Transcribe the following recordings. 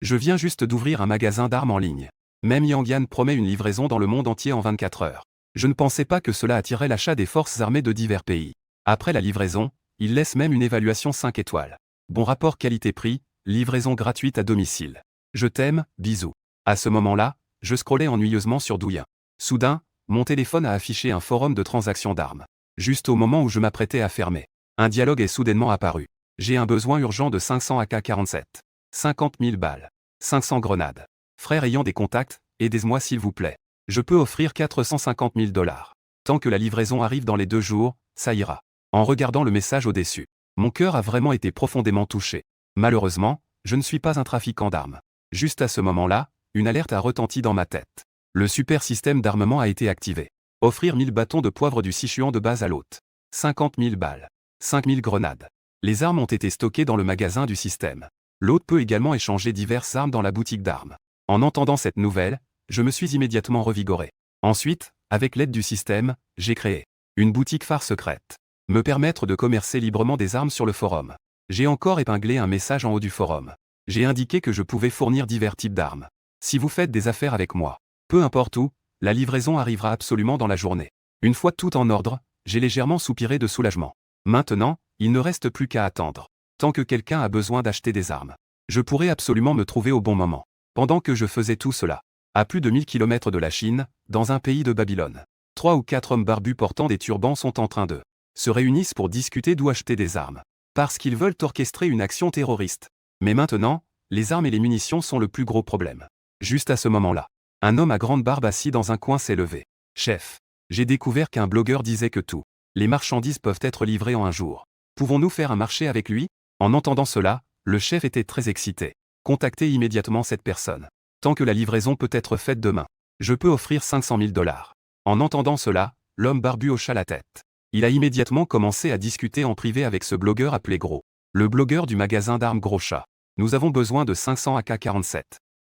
Je viens juste d'ouvrir un magasin d'armes en ligne. Même Yang Yan promet une livraison dans le monde entier en 24 heures. Je ne pensais pas que cela attirerait l'achat des forces armées de divers pays. Après la livraison, il laisse même une évaluation 5 étoiles. Bon rapport qualité-prix, livraison gratuite à domicile. Je t'aime, bisous. À ce moment-là, je scrollais ennuyeusement sur Douyin. Soudain, mon téléphone a affiché un forum de transactions d'armes. Juste au moment où je m'apprêtais à fermer. Un dialogue est soudainement apparu. J'ai un besoin urgent de 500 AK-47. 50 000 balles. 500 grenades. Frère ayant des contacts, aidez-moi s'il vous plaît. Je peux offrir 450 000 dollars. Tant que la livraison arrive dans les 2 jours, ça ira. En regardant le message au-dessus, mon cœur a vraiment été profondément touché. Malheureusement, je ne suis pas un trafiquant d'armes. Juste à ce moment-là, une alerte a retenti dans ma tête. Le super système d'armement a été activé. Offrir 1000 bâtons de poivre du Sichuan de base à l'hôte. 50 000 balles. 5 000 grenades. Les armes ont été stockées dans le magasin du système. L'hôte peut également échanger diverses armes dans la boutique d'armes. En entendant cette nouvelle, je me suis immédiatement revigoré. Ensuite, avec l'aide du système, j'ai créé une boutique phare secrète. Me permettre de commercer librement des armes sur le forum. J'ai encore épinglé un message en haut du forum. J'ai indiqué que je pouvais fournir divers types d'armes. Si vous faites des affaires avec moi, peu importe où, la livraison arrivera absolument dans la journée. Une fois tout en ordre, j'ai légèrement soupiré de soulagement. Maintenant, il ne reste plus qu'à attendre. Tant que quelqu'un a besoin d'acheter des armes, je pourrais absolument me trouver au bon moment. Pendant que je faisais tout cela, à plus de 1000 km de la Chine, dans un pays de Babylone, 3 ou 4 hommes barbus portant des turbans sont en train de se réunissent pour discuter d'où acheter des armes. Parce qu'ils veulent orchestrer une action terroriste. Mais maintenant, les armes et les munitions sont le plus gros problème. Juste à ce moment-là, un homme à grande barbe assis dans un coin s'est levé. Chef, j'ai découvert qu'un blogueur disait que tout les marchandises peuvent être livrées en un jour. Pouvons-nous faire un marché avec lui? En entendant cela, le chef était très excité. Contactez immédiatement cette personne. Tant que la livraison peut être faite demain, je peux offrir 500 000 dollars. En entendant cela, l'homme barbu hocha la tête. Il a immédiatement commencé à discuter en privé avec ce blogueur appelé Gros. Le blogueur du magasin d'armes Gros Chat. Nous avons besoin de 500 AK-47.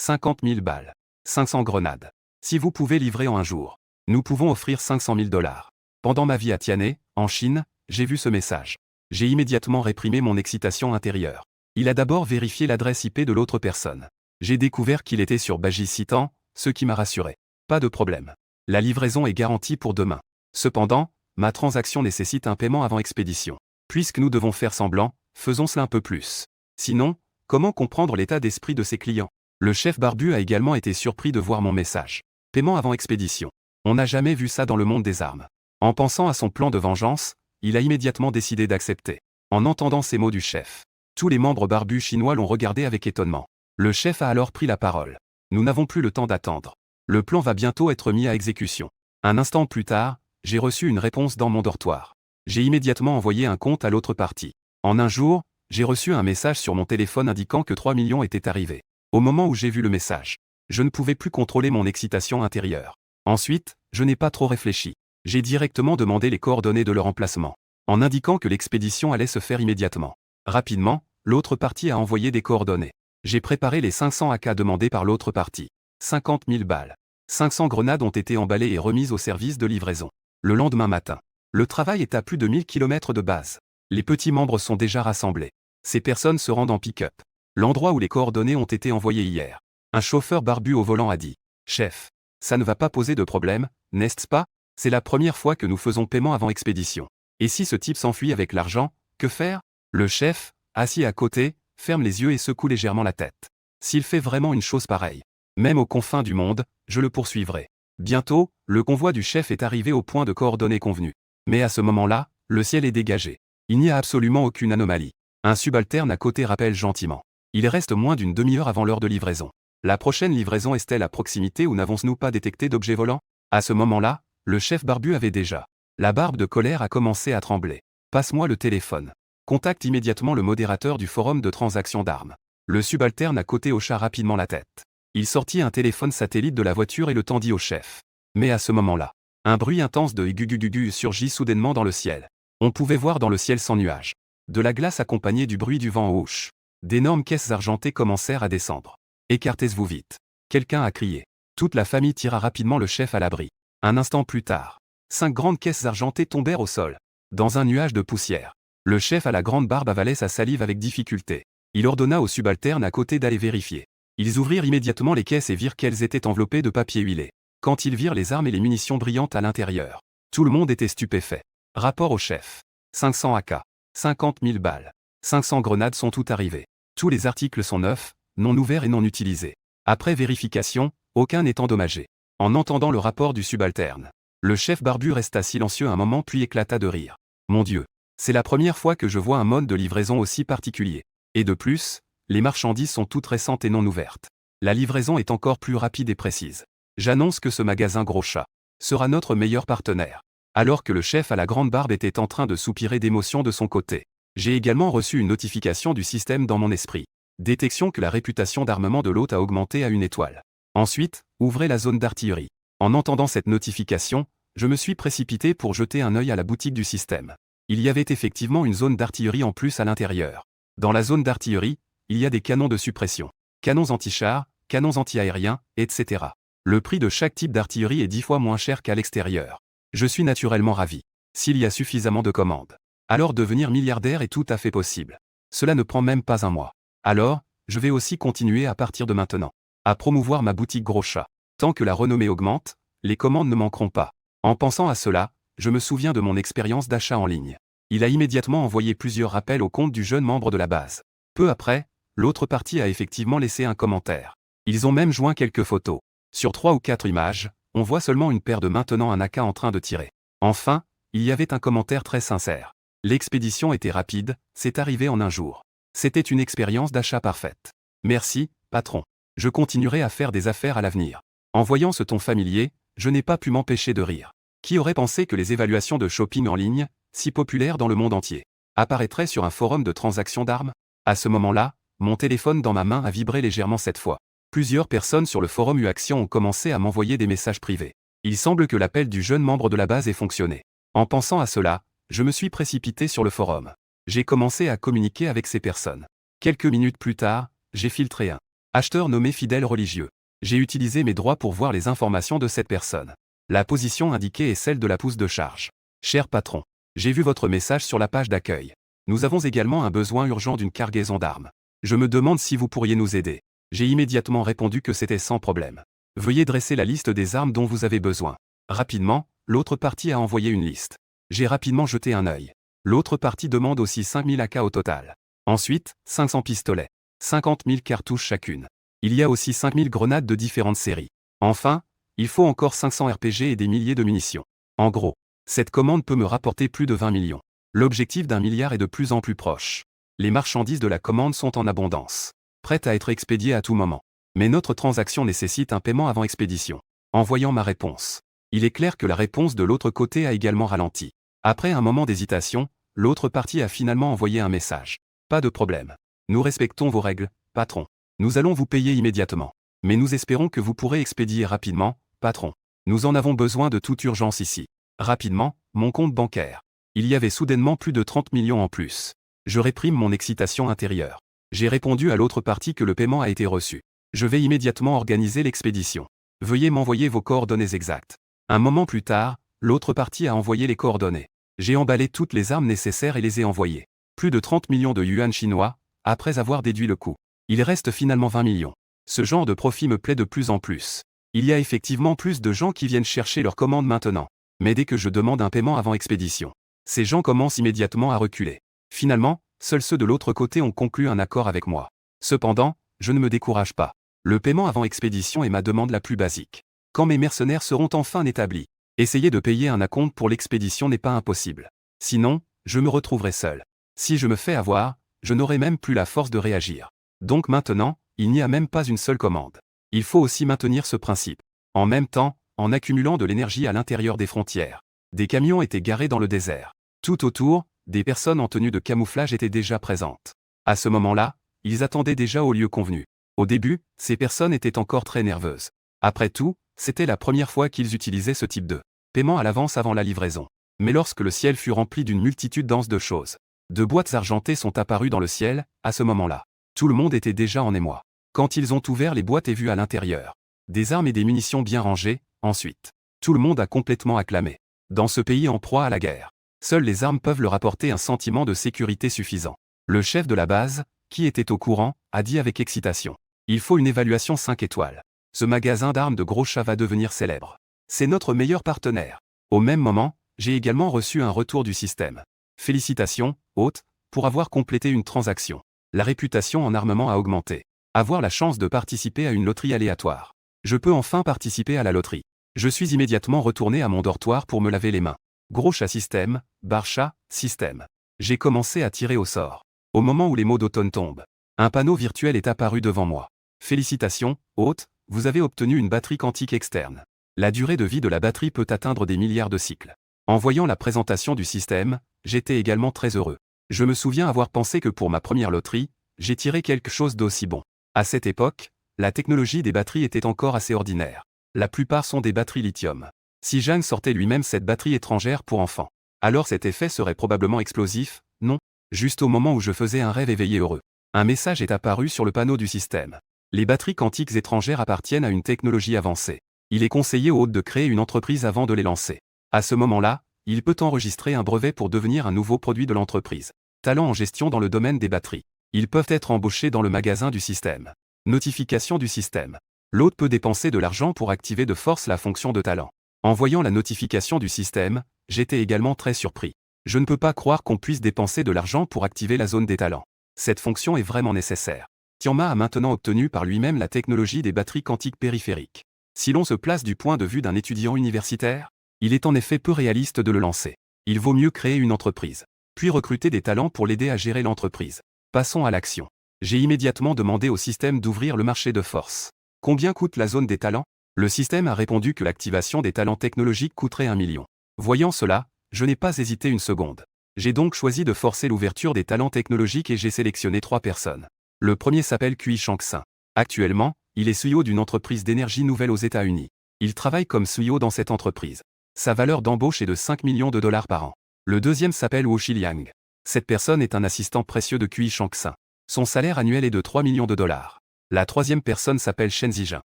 50 000 balles. 500 grenades. Si vous pouvez livrer en un jour, nous pouvons offrir 500 000 dollars. Pendant ma vie à Tianhe, en Chine, j'ai vu ce message. J'ai immédiatement réprimé mon excitation intérieure. Il a d'abord vérifié l'adresse IP de l'autre personne. J'ai découvert qu'il était sur Bajicitan, ce qui m'a rassuré. Pas de problème. La livraison est garantie pour demain. Cependant, ma transaction nécessite un paiement avant expédition. Puisque nous devons faire semblant, faisons cela un peu plus. Sinon, comment comprendre l'état d'esprit de ses clients? Le chef barbu a également été surpris de voir mon message. Paiement avant expédition. On n'a jamais vu ça dans le monde des armes. En pensant à son plan de vengeance, il a immédiatement décidé d'accepter. En entendant ces mots du chef, tous les membres barbus chinois l'ont regardé avec étonnement. Le chef a alors pris la parole. Nous n'avons plus le temps d'attendre. Le plan va bientôt être mis à exécution. Un instant plus tard, j'ai reçu une réponse dans mon dortoir. J'ai immédiatement envoyé un compte à l'autre partie. En un jour, j'ai reçu un message sur mon téléphone indiquant que 3 millions étaient arrivés. Au moment où j'ai vu le message, je ne pouvais plus contrôler mon excitation intérieure. Ensuite, je n'ai pas trop réfléchi. J'ai directement demandé les coordonnées de leur emplacement, en indiquant que l'expédition allait se faire immédiatement. Rapidement, l'autre partie a envoyé des coordonnées. J'ai préparé les 500 AK demandés par l'autre partie. 50 000 balles. 500 grenades ont été emballées et remises au service de livraison. Le lendemain matin, le travail est à plus de 1000 km de base. Les petits membres sont déjà rassemblés. Ces personnes se rendent en pick-up. L'endroit où les coordonnées ont été envoyées hier. Un chauffeur barbu au volant a dit « Chef, ça ne va pas poser de problème, n'est-ce pas? C'est la première fois que nous faisons paiement avant expédition. Et si ce type s'enfuit avec l'argent, que faire ?» Le chef, assis à côté, ferme les yeux et secoue légèrement la tête. S'il fait vraiment une chose pareille, même aux confins du monde, je le poursuivrai. Bientôt, le convoi du chef est arrivé au point de coordonnées convenues. Mais à ce moment-là, le ciel est dégagé. Il n'y a absolument aucune anomalie. Un subalterne à côté rappelle gentiment. Il reste moins d'une demi-heure avant l'heure de livraison. La prochaine livraison est-elle à proximité ou n'avons-nous pas détecté d'objets volants? À ce moment-là, le chef barbu avait déjà. La barbe de colère a commencé à trembler. Passe-moi le téléphone. Contacte immédiatement le modérateur du forum de transaction d'armes. Le subalterne à côté hocha rapidement la tête. Il sortit un téléphone satellite de la voiture et le tendit au chef. Mais à ce moment-là, un bruit intense de gugugugugu surgit soudainement dans le ciel. On pouvait voir dans le ciel sans nuages. De la glace accompagnée du bruit du vent en houche. D'énormes caisses argentées commencèrent à descendre. Écartez-vous vite. Quelqu'un a crié. Toute la famille tira rapidement le chef à l'abri. Un instant plus tard, 5 grandes caisses argentées tombèrent au sol. Dans un nuage de poussière. Le chef à la grande barbe avalait sa salive avec difficulté. Il ordonna au subalterne à côté d'aller vérifier. Ils ouvrirent immédiatement les caisses et virent qu'elles étaient enveloppées de papier huilé. Quand ils virent les armes et les munitions brillantes à l'intérieur, tout le monde était stupéfait. Rapport au chef. 500 AK. 50 000 balles. 500 grenades sont toutes arrivées. Tous les articles sont neufs, non ouverts et non utilisés. Après vérification, aucun n'est endommagé. En entendant le rapport du subalterne, le chef barbu resta silencieux un moment puis éclata de rire. Mon Dieu, c'est la première fois que je vois un mode de livraison aussi particulier. Et de plus, les marchandises sont toutes récentes et non ouvertes. La livraison est encore plus rapide et précise. J'annonce que ce magasin Gros Chat sera notre meilleur partenaire. Alors que le chef à la grande barbe était en train de soupirer d'émotion de son côté, j'ai également reçu une notification du système dans mon esprit. Détection que la réputation d'armement de l'hôte a augmenté à 1 étoile. Ensuite, ouvrez la zone d'artillerie. En entendant cette notification, je me suis précipité pour jeter un œil à la boutique du système. Il y avait effectivement une zone d'artillerie en plus à l'intérieur. Dans la zone d'artillerie, il y a des canons de suppression, canons anti-chars, canons anti-aériens, etc. Le prix de chaque type d'artillerie est 10 fois moins cher qu'à l'extérieur. Je suis naturellement ravi. S'il y a suffisamment de commandes, alors devenir milliardaire est tout à fait possible. Cela ne prend même pas un mois. Alors, je vais aussi continuer à partir de maintenant à promouvoir ma boutique Gros Chat. Tant que la renommée augmente, les commandes ne manqueront pas. En pensant à cela, je me souviens de mon expérience d'achat en ligne. Il a immédiatement envoyé plusieurs rappels au compte du jeune membre de la base. Peu après, l'autre partie a effectivement laissé un commentaire. Ils ont même joint quelques photos. Sur 3 ou 4 images, on voit seulement une paire de maintenant un AK en train de tirer. Enfin, il y avait un commentaire très sincère. L'expédition était rapide, c'est arrivé en un jour. C'était une expérience d'achat parfaite. Merci, patron. Je continuerai à faire des affaires à l'avenir. En voyant ce ton familier, je n'ai pas pu m'empêcher de rire. Qui aurait pensé que les évaluations de shopping en ligne, si populaires dans le monde entier, apparaîtraient sur un forum de transaction d'armes? À ce moment-là, mon téléphone dans ma main a vibré légèrement cette fois. Plusieurs personnes sur le forum U-Action ont commencé à m'envoyer des messages privés. Il semble que l'appel du jeune membre de la base ait fonctionné. En pensant à cela, je me suis précipité sur le forum. J'ai commencé à communiquer avec ces personnes. Quelques minutes plus tard, j'ai filtré un acheteur nommé Fidèle Religieux. J'ai utilisé mes droits pour voir les informations de cette personne. La position indiquée est celle de la pousse de charge. Cher patron, j'ai vu votre message sur la page d'accueil. Nous avons également un besoin urgent d'une cargaison d'armes. Je me demande si vous pourriez nous aider. J'ai immédiatement répondu que c'était sans problème. Veuillez dresser la liste des armes dont vous avez besoin. Rapidement, l'autre partie a envoyé une liste. J'ai rapidement jeté un œil. L'autre partie demande aussi 5000 AK au total. Ensuite, 500 pistolets. 50 000 cartouches chacune. Il y a aussi 5000 grenades de différentes séries. Enfin, il faut encore 500 RPG et des milliers de munitions. En gros, cette commande peut me rapporter plus de 20 millions. L'objectif d'1 milliard est de plus en plus proche. Les marchandises de la commande sont en abondance, prêtes à être expédiées à tout moment. Mais notre transaction nécessite un paiement avant expédition. En voyant ma réponse, il est clair que la réponse de l'autre côté a également ralenti. Après un moment d'hésitation, l'autre partie a finalement envoyé un message. Pas de problème. Nous respectons vos règles, patron. Nous allons vous payer immédiatement. Mais nous espérons que vous pourrez expédier rapidement, patron. Nous en avons besoin de toute urgence ici. Rapidement, mon compte bancaire. Il y avait soudainement plus de 30 millions en plus. Je réprime mon excitation intérieure. J'ai répondu à l'autre partie que le paiement a été reçu. Je vais immédiatement organiser l'expédition. Veuillez m'envoyer vos coordonnées exactes. Un moment plus tard, l'autre partie a envoyé les coordonnées. J'ai emballé toutes les armes nécessaires et les ai envoyées. Plus de 30 millions de yuan chinois, après avoir déduit le coût. Il reste finalement 20 millions. Ce genre de profit me plaît de plus en plus. Il y a effectivement plus de gens qui viennent chercher leurs commandes maintenant. Mais dès que je demande un paiement avant expédition, ces gens commencent immédiatement à reculer. Finalement, seuls ceux de l'autre côté ont conclu un accord avec moi. Cependant, je ne me décourage pas. Le paiement avant expédition est ma demande la plus basique. Quand mes mercenaires seront enfin établis, essayer de payer un acompte pour l'expédition n'est pas impossible. Sinon, je me retrouverai seul. Si je me fais avoir, je n'aurai même plus la force de réagir. Donc maintenant, il n'y a même pas une seule commande. Il faut aussi maintenir ce principe. En même temps, en accumulant de l'énergie à l'intérieur des frontières. Des camions étaient garés dans le désert. Tout autour, des personnes en tenue de camouflage étaient déjà présentes. À ce moment-là, ils attendaient déjà au lieu convenu. Au début, ces personnes étaient encore très nerveuses. Après tout, c'était la première fois qu'ils utilisaient ce type de paiement à l'avance avant la livraison. Mais lorsque le ciel fut rempli d'une multitude dense de choses, de boîtes argentées sont apparues dans le ciel, à ce moment-là. Tout le monde était déjà en émoi. Quand ils ont ouvert les boîtes et vu à l'intérieur des armes et des munitions bien rangées, ensuite, tout le monde a complètement acclamé. Dans ce pays en proie à la guerre, seules les armes peuvent leur apporter un sentiment de sécurité suffisant. Le chef de la base, qui était au courant, a dit avec excitation. Il faut une évaluation 5 étoiles. Ce magasin d'armes de gros chats va devenir célèbre. C'est notre meilleur partenaire. Au même moment, j'ai également reçu un retour du système. Félicitations, hôte, pour avoir complété une transaction. La réputation en armement a augmenté. Avoir la chance de participer à une loterie aléatoire. Je peux enfin participer à la loterie. Je suis immédiatement retourné à mon dortoir pour me laver les mains. Gros chat système, bar chat, système. J'ai commencé à tirer au sort. Au moment où les mots d'automne tombent, un panneau virtuel est apparu devant moi. Félicitations, hôte, vous avez obtenu une batterie quantique externe. La durée de vie de la batterie peut atteindre des milliards de cycles. En voyant la présentation du système, j'étais également très heureux. Je me souviens avoir pensé que pour ma première loterie, j'ai tiré quelque chose d'aussi bon. À cette époque, la technologie des batteries était encore assez ordinaire. La plupart sont des batteries lithium. Si Jeanne sortait lui-même cette batterie étrangère pour enfants, alors cet effet serait probablement explosif, non? Juste au moment où je faisais un rêve éveillé heureux. Un message est apparu sur le panneau du système. Les batteries quantiques étrangères appartiennent à une technologie avancée. Il est conseillé aux hôtes de créer une entreprise avant de les lancer. À ce moment-là, il peut enregistrer un brevet pour devenir un nouveau produit de l'entreprise. Talent en gestion dans le domaine des batteries. Ils peuvent être embauchés dans le magasin du système. Notification du système. L'hôte peut dépenser de l'argent pour activer de force la fonction de talent. En voyant la notification du système, j'étais également très surpris. Je ne peux pas croire qu'on puisse dépenser de l'argent pour activer la zone des talents. Cette fonction est vraiment nécessaire. Tianma a maintenant obtenu par lui-même la technologie des batteries quantiques périphériques. Si l'on se place du point de vue d'un étudiant universitaire, il est en effet peu réaliste de le lancer. Il vaut mieux créer une entreprise, puis recruter des talents pour l'aider à gérer l'entreprise. Passons à l'action. J'ai immédiatement demandé au système d'ouvrir le marché de force. Combien coûte la zone des talents? Le système a répondu que l'activation des talents technologiques coûterait 1 million. Voyant cela, je n'ai pas hésité une seconde. J'ai donc choisi de forcer l'ouverture des talents technologiques et j'ai sélectionné 3 personnes. Le premier s'appelle Kui Shang-Sin. Actuellement, il est CEO d'une entreprise d'énergie nouvelle aux États-Unis. Il travaille comme CEO dans cette entreprise. Sa valeur d'embauche est de 5 millions de dollars par an. Le deuxième s'appelle Wu Xiliang. Cette personne est un assistant précieux de Kui Shang-Sin. Son salaire annuel est de 3 millions de dollars. La troisième personne s'appelle Shen Zijin.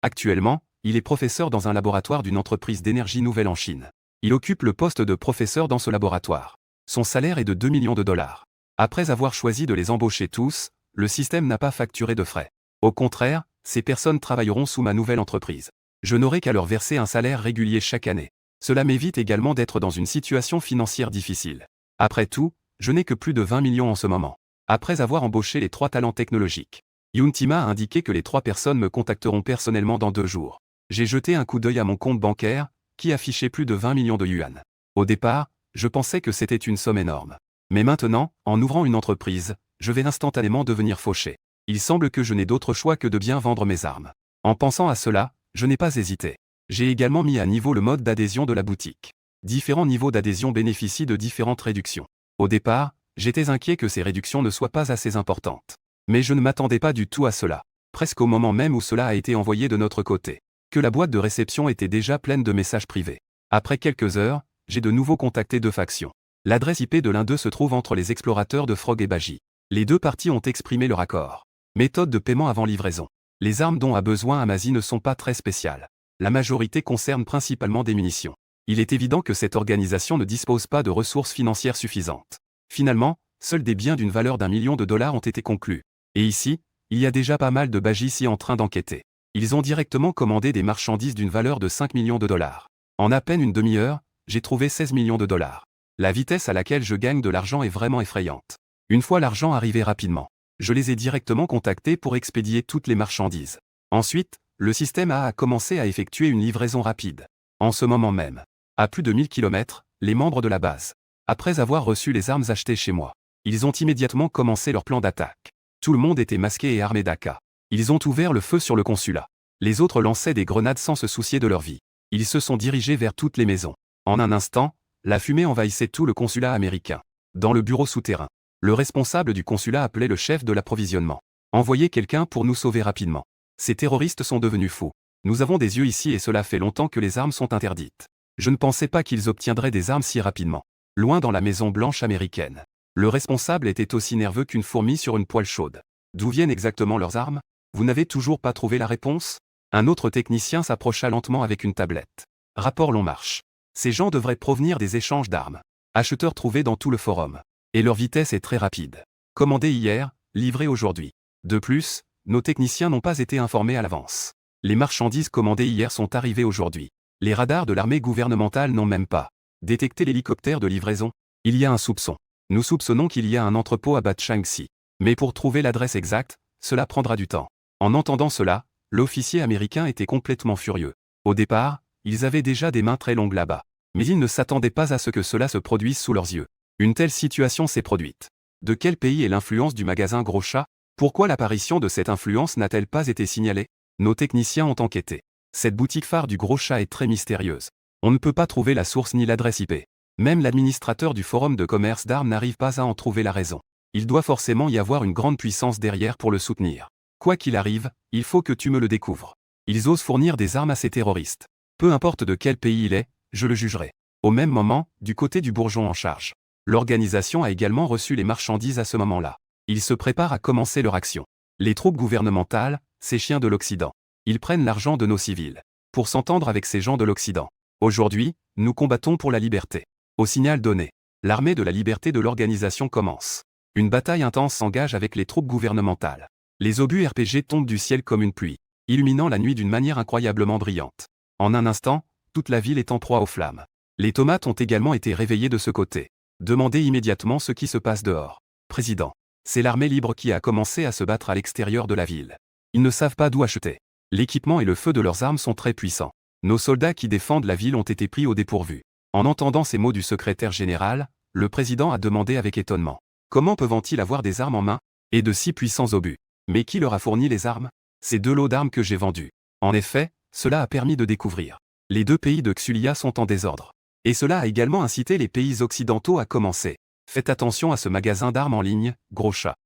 Actuellement, il est professeur dans un laboratoire d'une entreprise d'énergie nouvelle en Chine. Il occupe le poste de professeur dans ce laboratoire. Son salaire est de 2 millions de dollars. Après avoir choisi de les embaucher tous, le système n'a pas facturé de frais. Au contraire, ces personnes travailleront sous ma nouvelle entreprise. Je n'aurai qu'à leur verser un salaire régulier chaque année. Cela m'évite également d'être dans une situation financière difficile. Après tout, je n'ai que plus de 20 millions en ce moment. Après avoir embauché les 3 talents technologiques, Yuntima a indiqué que les 3 personnes me contacteront personnellement dans 2 jours. J'ai jeté un coup d'œil à mon compte bancaire, qui affichait plus de 20 millions de yuan. Au départ, je pensais que c'était une somme énorme. Mais maintenant, en ouvrant une entreprise, je vais instantanément devenir fauché. Il semble que je n'ai d'autre choix que de bien vendre mes armes. En pensant à cela, je n'ai pas hésité. J'ai également mis à niveau le mode d'adhésion de la boutique. Différents niveaux d'adhésion bénéficient de différentes réductions. Au départ, j'étais inquiet que ces réductions ne soient pas assez importantes. Mais je ne m'attendais pas du tout à cela. Presque au moment même où cela a été envoyé de notre côté, que la boîte de réception était déjà pleine de messages privés. Après quelques heures, j'ai de nouveau contacté 2 factions. L'adresse IP de l'un d'eux se trouve entre les explorateurs de Frog et Baji. Les 2 parties ont exprimé leur accord. Méthode de paiement avant livraison. Les armes dont a besoin Amazi ne sont pas très spéciales. La majorité concerne principalement des munitions. Il est évident que cette organisation ne dispose pas de ressources financières suffisantes. Finalement, seuls des biens d'une valeur d'1 million de dollars ont été conclus. Et ici, il y a déjà pas mal de Bajis en train d'enquêter. Ils ont directement commandé des marchandises d'une valeur de 5 millions de dollars. En à peine une demi-heure, j'ai trouvé 16 millions de dollars. La vitesse à laquelle je gagne de l'argent est vraiment effrayante. Une fois l'argent arrivé rapidement, je les ai directement contactés pour expédier toutes les marchandises. Ensuite, le système a commencé à effectuer une livraison rapide. En ce moment même, à plus de 1000 km, les membres de la base, après avoir reçu les armes achetées chez moi, ils ont immédiatement commencé leur plan d'attaque. Tout le monde était masqué et armé d'AK. Ils ont ouvert le feu sur le consulat. Les autres lançaient des grenades sans se soucier de leur vie. Ils se sont dirigés vers toutes les maisons. En un instant, la fumée envahissait tout le consulat américain. Dans le bureau souterrain, le responsable du consulat appelait le chef de l'approvisionnement. Envoyez quelqu'un pour nous sauver rapidement. Ces terroristes sont devenus fous. Nous avons des yeux ici et cela fait longtemps que les armes sont interdites. Je ne pensais pas qu'ils obtiendraient des armes si rapidement. Loin dans la Maison Blanche américaine, le responsable était aussi nerveux qu'une fourmi sur une poêle chaude. D'où viennent exactement leurs armes? Vous n'avez toujours pas trouvé la réponse? Un autre technicien s'approcha lentement avec une tablette. Rapport long marche. Ces gens devraient provenir des échanges d'armes. Acheteurs trouvés dans tout le forum. Et leur vitesse est très rapide. Commandé hier, livré aujourd'hui. De plus, nos techniciens n'ont pas été informés à l'avance. Les marchandises commandées hier sont arrivées aujourd'hui. Les radars de l'armée gouvernementale n'ont même pas détecté l'hélicoptère de livraison. Il y a un soupçon. Nous soupçonnons qu'il y a un entrepôt à Batshangsi. Mais pour trouver l'adresse exacte, cela prendra du temps. En entendant cela, l'officier américain était complètement furieux. Au départ, ils avaient déjà des mains très longues là-bas. Mais ils ne s'attendaient pas à ce que cela se produise sous leurs yeux. Une telle situation s'est produite. De quel pays est l'influence du magasin Gros Chat? Pourquoi l'apparition de cette influence n'a-t-elle pas été signalée? Nos techniciens ont enquêté. Cette boutique phare du Gros Chat est très mystérieuse. On ne peut pas trouver la source ni l'adresse IP. Même l'administrateur du forum de commerce d'armes n'arrive pas à en trouver la raison. Il doit forcément y avoir une grande puissance derrière pour le soutenir. Quoi qu'il arrive, il faut que tu me le découvres. Ils osent fournir des armes à ces terroristes. Peu importe de quel pays il est, je le jugerai. Au même moment, du côté du bourgeon en charge. L'organisation a également reçu les marchandises à ce moment-là. Ils se préparent à commencer leur action. Les troupes gouvernementales, ces chiens de l'Occident. Ils prennent l'argent de nos civils. Pour s'entendre avec ces gens de l'Occident. Aujourd'hui, nous combattons pour la liberté. Au signal donné, l'armée de la liberté de l'organisation commence. Une bataille intense s'engage avec les troupes gouvernementales. Les obus RPG tombent du ciel comme une pluie, illuminant la nuit d'une manière incroyablement brillante. En un instant, toute la ville est en proie aux flammes. Les tomates ont également été réveillées de ce côté. Demandez immédiatement ce qui se passe dehors. Président. C'est l'armée libre qui a commencé à se battre à l'extérieur de la ville. Ils ne savent pas d'où acheter. L'équipement et le feu de leurs armes sont très puissants. Nos soldats qui défendent la ville ont été pris au dépourvu. En entendant ces mots du secrétaire général, le président a demandé avec étonnement. Comment peuvent-ils avoir des armes en main, et de si puissants obus? Mais qui leur a fourni les armes? C'est deux lots d'armes que j'ai vendus. En effet, cela a permis de découvrir. Les deux pays de Xulia sont en désordre. Et cela a également incité les pays occidentaux à commencer. Faites attention à ce magasin d'armes en ligne, Gros Chat.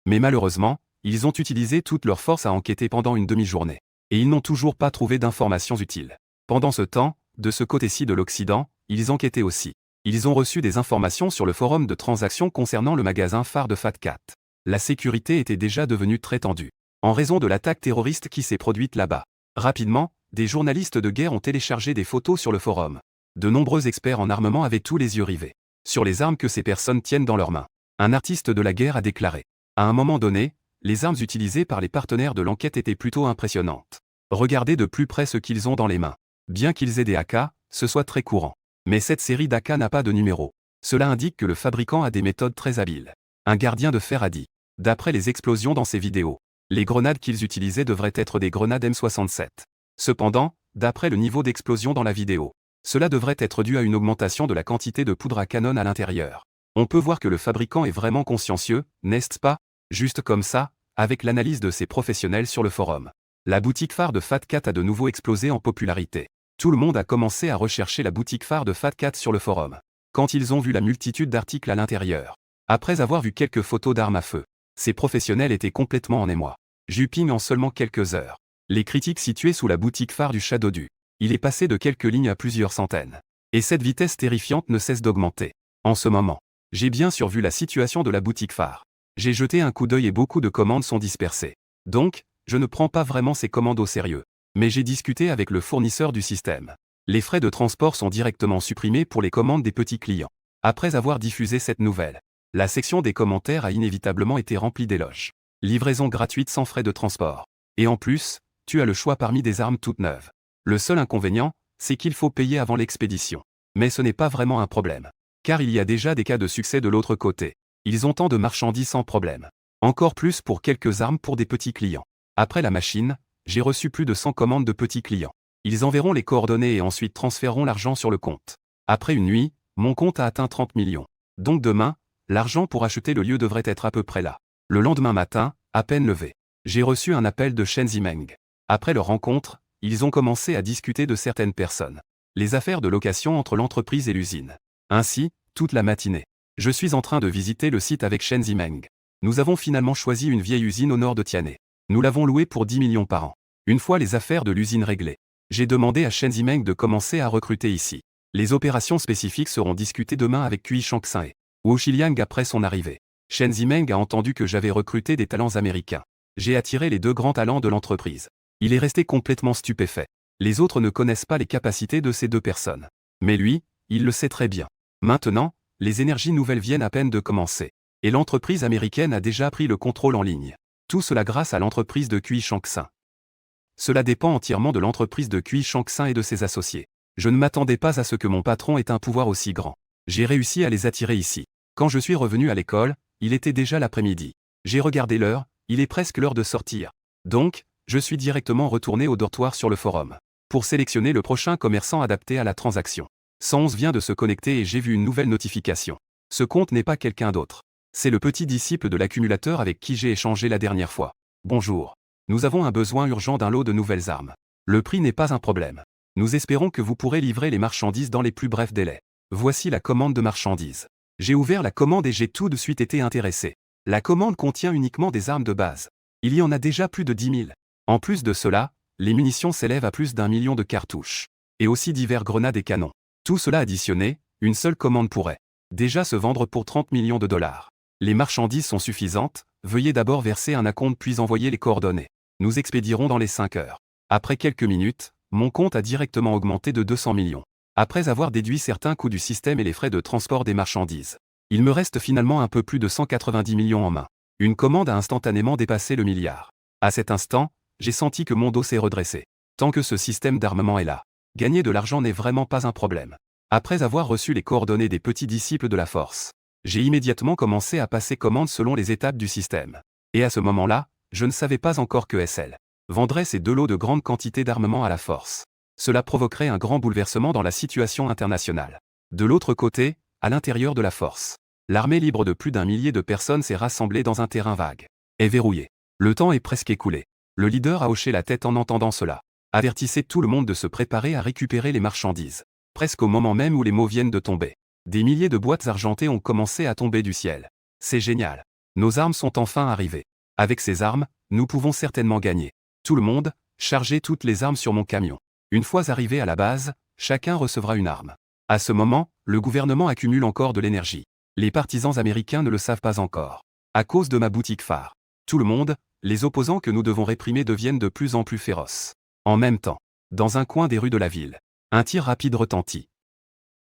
Mais malheureusement, ils ont utilisé toute leur force à enquêter pendant une demi-journée. Et ils n'ont toujours pas trouvé d'informations utiles. Pendant ce temps, de ce côté-ci de l'Occident, ils enquêtaient aussi. Ils ont reçu des informations sur le forum de transactions concernant le magasin phare de Fat Cat. La sécurité était déjà devenue très tendue. En raison de l'attaque terroriste qui s'est produite là-bas. Rapidement, des journalistes de guerre ont téléchargé des photos sur le forum. De nombreux experts en armement avaient tous les yeux rivés sur les armes que ces personnes tiennent dans leurs mains. Un artiste de la guerre a déclaré. À un moment donné, les armes utilisées par les partenaires de l'enquête étaient plutôt impressionnantes. Regardez de plus près ce qu'ils ont dans les mains. Bien qu'ils aient des AK, ce soit très courant. Mais cette série d'AK n'a pas de numéro. Cela indique que le fabricant a des méthodes très habiles. Un gardien de fer a dit. D'après les explosions dans ces vidéos, les grenades qu'ils utilisaient devraient être des grenades M67. Cependant, d'après le niveau d'explosion dans la vidéo, cela devrait être dû à une augmentation de la quantité de poudre à canon à l'intérieur. On peut voir que le fabricant est vraiment consciencieux, n'est-ce pas? Juste comme ça, avec l'analyse de ces professionnels sur le forum. La boutique phare de Fat Cat a de nouveau explosé en popularité. Tout le monde a commencé à rechercher la boutique phare de Fat Cat sur le forum. Quand ils ont vu la multitude d'articles à l'intérieur. Après avoir vu quelques photos d'armes à feu, ces professionnels étaient complètement en émoi. Jupping en seulement quelques heures. Les critiques situées sous la boutique phare du Shadow du. Il est passé de quelques lignes à plusieurs centaines. Et cette vitesse terrifiante ne cesse d'augmenter. En ce moment, j'ai bien survu la situation de la boutique phare. J'ai jeté un coup d'œil et beaucoup de commandes sont dispersées. Donc, je ne prends pas vraiment ces commandes au sérieux. Mais j'ai discuté avec le fournisseur du système. Les frais de transport sont directement supprimés pour les commandes des petits clients. Après avoir diffusé cette nouvelle, la section des commentaires a inévitablement été remplie d'éloges. Livraison gratuite sans frais de transport. Et en plus, tu as le choix parmi des armes toutes neuves. Le seul inconvénient, c'est qu'il faut payer avant l'expédition. Mais ce n'est pas vraiment un problème. Car il y a déjà des cas de succès de l'autre côté. Ils ont tant de marchandises sans problème. Encore plus pour quelques armes pour des petits clients. Après la machine, j'ai reçu plus de 100 commandes de petits clients. Ils enverront les coordonnées et ensuite transféreront l'argent sur le compte. Après une nuit, mon compte a atteint 30 millions. Donc demain, l'argent pour acheter le lieu devrait être à peu près là. Le lendemain matin, à peine levé, j'ai reçu un appel de Shen Zimeng. Après leur rencontre, ils ont commencé à discuter de certaines personnes. Les affaires de location entre l'entreprise et l'usine. Ainsi, toute la matinée, je suis en train de visiter le site avec Shen Zimeng. Nous avons finalement choisi une vieille usine au nord de Tianhe. Nous l'avons louée pour 10 millions par an. Une fois les affaires de l'usine réglées, j'ai demandé à Shen Zimeng de commencer à recruter ici. Les opérations spécifiques seront discutées demain avec Kui Shangsai et Wu Xiliang après son arrivée. Shen Zimeng a entendu que j'avais recruté des talents américains. J'ai attiré les deux grands talents de l'entreprise. Il est resté complètement stupéfait. Les autres ne connaissent pas les capacités de ces deux personnes. Mais lui, il le sait très bien. Maintenant, les énergies nouvelles viennent à peine de commencer. Et l'entreprise américaine a déjà pris le contrôle en ligne. Tout cela grâce à l'entreprise de Cui Shanksin. Cela dépend entièrement de l'entreprise de Cui Shanksin et de ses associés. Je ne m'attendais pas à ce que mon patron ait un pouvoir aussi grand. J'ai réussi à les attirer ici. Quand je suis revenu à l'école, il était déjà l'après-midi. J'ai regardé l'heure, il est presque l'heure de sortir. Donc, je suis directement retourné au dortoir sur le forum pour sélectionner le prochain commerçant adapté à la transaction. 111 vient de se connecter et j'ai vu une nouvelle notification. Ce compte n'est pas quelqu'un d'autre. C'est le petit disciple de l'accumulateur avec qui j'ai échangé la dernière fois. Bonjour. Nous avons un besoin urgent d'un lot de nouvelles armes. Le prix n'est pas un problème. Nous espérons que vous pourrez livrer les marchandises dans les plus brefs délais. Voici la commande de marchandises. J'ai ouvert la commande et j'ai tout de suite été intéressé. La commande contient uniquement des armes de base. Il y en a déjà plus de 10 000. En plus de cela, les munitions s'élèvent à plus d'1 million de cartouches. Et aussi divers grenades et canons. Tout cela additionné, une seule commande pourrait déjà se vendre pour 30 millions de dollars. Les marchandises sont suffisantes, veuillez d'abord verser un acompte puis envoyer les coordonnées. Nous expédierons dans les 5 heures. Après quelques minutes, mon compte a directement augmenté de 200 millions. Après avoir déduit certains coûts du système et les frais de transport des marchandises. Il me reste finalement un peu plus de 190 millions en main. Une commande a instantanément dépassé le milliard. À cet instant, j'ai senti que mon dos s'est redressé. Tant que ce système d'armement est là, gagner de l'argent n'est vraiment pas un problème. Après avoir reçu les coordonnées des petits disciples de la force, j'ai immédiatement commencé à passer commande selon les étapes du système. Et à ce moment-là, je ne savais pas encore que SL vendrait ces deux lots de grandes quantités d'armement à la force. Cela provoquerait un grand bouleversement dans la situation internationale. De l'autre côté, à l'intérieur de la force, l'armée libre de plus d'1 millier de personnes s'est rassemblée dans un terrain vague et verrouillé. Le temps est presque écoulé. Le leader a hoché la tête en entendant cela. Avertissez tout le monde de se préparer à récupérer les marchandises. Presque au moment même où les mots viennent de tomber. Des milliers de boîtes argentées ont commencé à tomber du ciel. C'est génial. Nos armes sont enfin arrivées. Avec ces armes, nous pouvons certainement gagner. Tout le monde, chargez toutes les armes sur mon camion. Une fois arrivé à la base, chacun recevra une arme. À ce moment, le gouvernement accumule encore de l'énergie. Les partisans américains ne le savent pas encore. À cause de ma boutique phare. Tout le monde, les opposants que nous devons réprimer deviennent de plus en plus féroces. En même temps, dans un coin des rues de la ville, un tir rapide retentit.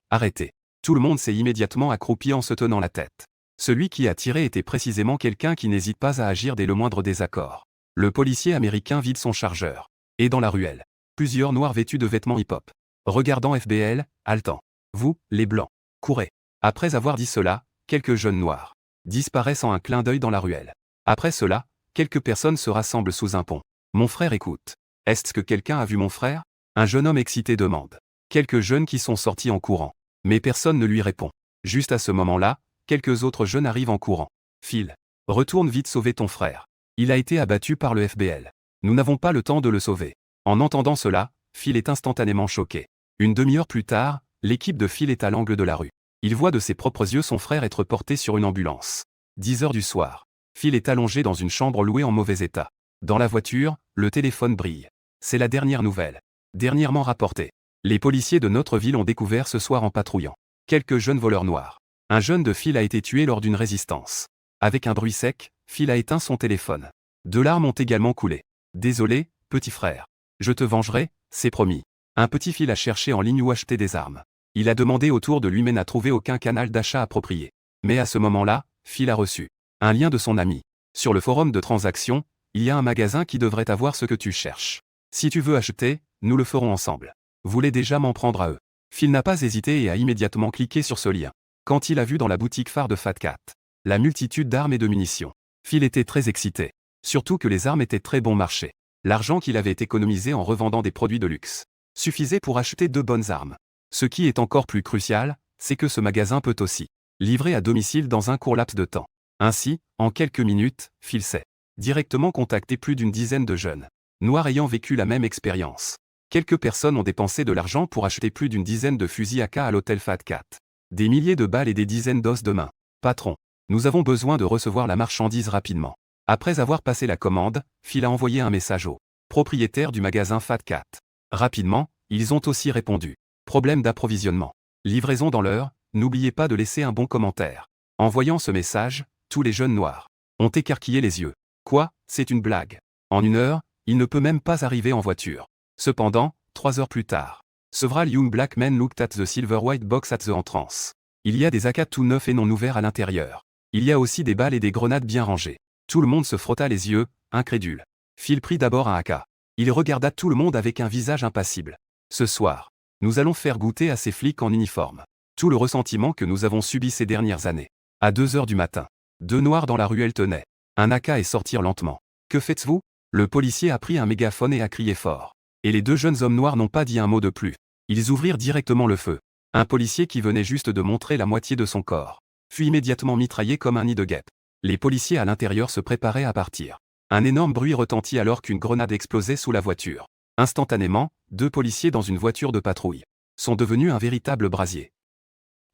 Arrêtez. Tout le monde s'est immédiatement accroupi en se tenant la tête. Celui qui a tiré était précisément quelqu'un qui n'hésite pas à agir dès le moindre désaccord. Le policier américain vide son chargeur. Et dans la ruelle, plusieurs noirs vêtus de vêtements hip-hop. Regardant FBL, haletant. Vous, les blancs, courez. Après avoir dit cela, quelques jeunes noirs disparaissent en un clin d'œil dans la ruelle. Après cela, quelques personnes se rassemblent sous un pont. Mon frère écoute. Est-ce que quelqu'un a vu mon frère? Un jeune homme excité demande. Quelques jeunes qui sont sortis en courant. Mais personne ne lui répond. Juste à ce moment-là, quelques autres jeunes arrivent en courant. Phil, retourne vite sauver ton frère. Il a été abattu par le FBL. Nous n'avons pas le temps de le sauver. En entendant cela, Phil est instantanément choqué. Une demi-heure plus tard, l'équipe de Phil est à l'angle de la rue. Il voit de ses propres yeux son frère être porté sur une ambulance. 10 heures du soir. Phil est allongé dans une chambre louée en mauvais état. Dans la voiture, le téléphone brille. C'est la dernière nouvelle. Dernièrement rapportée. Les policiers de notre ville ont découvert ce soir en patrouillant quelques jeunes voleurs noirs. Un jeune de Phil a été tué lors d'une résistance. Avec un bruit sec, Phil a éteint son téléphone. 2 larmes ont également coulé. Désolé, petit frère. Je te vengerai, c'est promis. Un petit Phil a cherché en ligne où acheter des armes. Il a demandé autour de lui mais n'a trouvé aucun canal d'achat approprié. Mais à ce moment-là, Phil a reçu un lien de son ami. Sur le forum de transaction, il y a un magasin qui devrait avoir ce que tu cherches. Si tu veux acheter, nous le ferons ensemble. Voulez déjà m'en prendre à eux. Phil n'a pas hésité et a immédiatement cliqué sur ce lien. Quand il a vu dans la boutique phare de Fat Cat la multitude d'armes et de munitions, Phil était très excité. Surtout que les armes étaient très bon marché. L'argent qu'il avait économisé en revendant des produits de luxe suffisait pour acheter 2 bonnes armes. Ce qui est encore plus crucial, c'est que ce magasin peut aussi livrer à domicile dans un court laps de temps. Ainsi, en quelques minutes, Phil s'est directement contacté plus d'une dizaine de jeunes noirs ayant vécu la même expérience. Quelques personnes ont dépensé de l'argent pour acheter plus d'une dizaine de fusils AK à l'hôtel Fat Cat. Des milliers de balles et des dizaines d'os de main. Patron, nous avons besoin de recevoir la marchandise rapidement. Après avoir passé la commande, Phil a envoyé un message au propriétaire du magasin Fat Cat. Rapidement, ils ont aussi répondu. Problème d'approvisionnement. Livraison dans l'heure, n'oubliez pas de laisser un bon commentaire. En voyant ce message, tous les jeunes noirs ont écarquillé les yeux. Quoi, c'est une blague. En 1 heure, il ne peut même pas arriver en voiture. Cependant, 3 heures plus tard, several young black men looked at the silver white box at the entrance. Il y a des AK tout neufs et non ouverts à l'intérieur. Il y a aussi des balles et des grenades bien rangées. Tout le monde se frotta les yeux, incrédule. Phil prit d'abord un AK. Il regarda tout le monde avec un visage impassible. Ce soir, nous allons faire goûter à ces flics en uniforme tout le ressentiment que nous avons subi ces dernières années. À 2 heures du matin, deux noirs dans la ruelle tenaient un AK et sortirent lentement. Que faites-vous? Le policier a pris un mégaphone et a crié fort. Et les deux jeunes hommes noirs n'ont pas dit un mot de plus. Ils ouvrirent directement le feu. Un policier qui venait juste de montrer la moitié de son corps fut immédiatement mitraillé comme un nid de guêpe. Les policiers à l'intérieur se préparaient à partir. Un énorme bruit retentit alors qu'une grenade explosait sous la voiture. Instantanément, deux policiers dans une voiture de patrouille sont devenus un véritable brasier.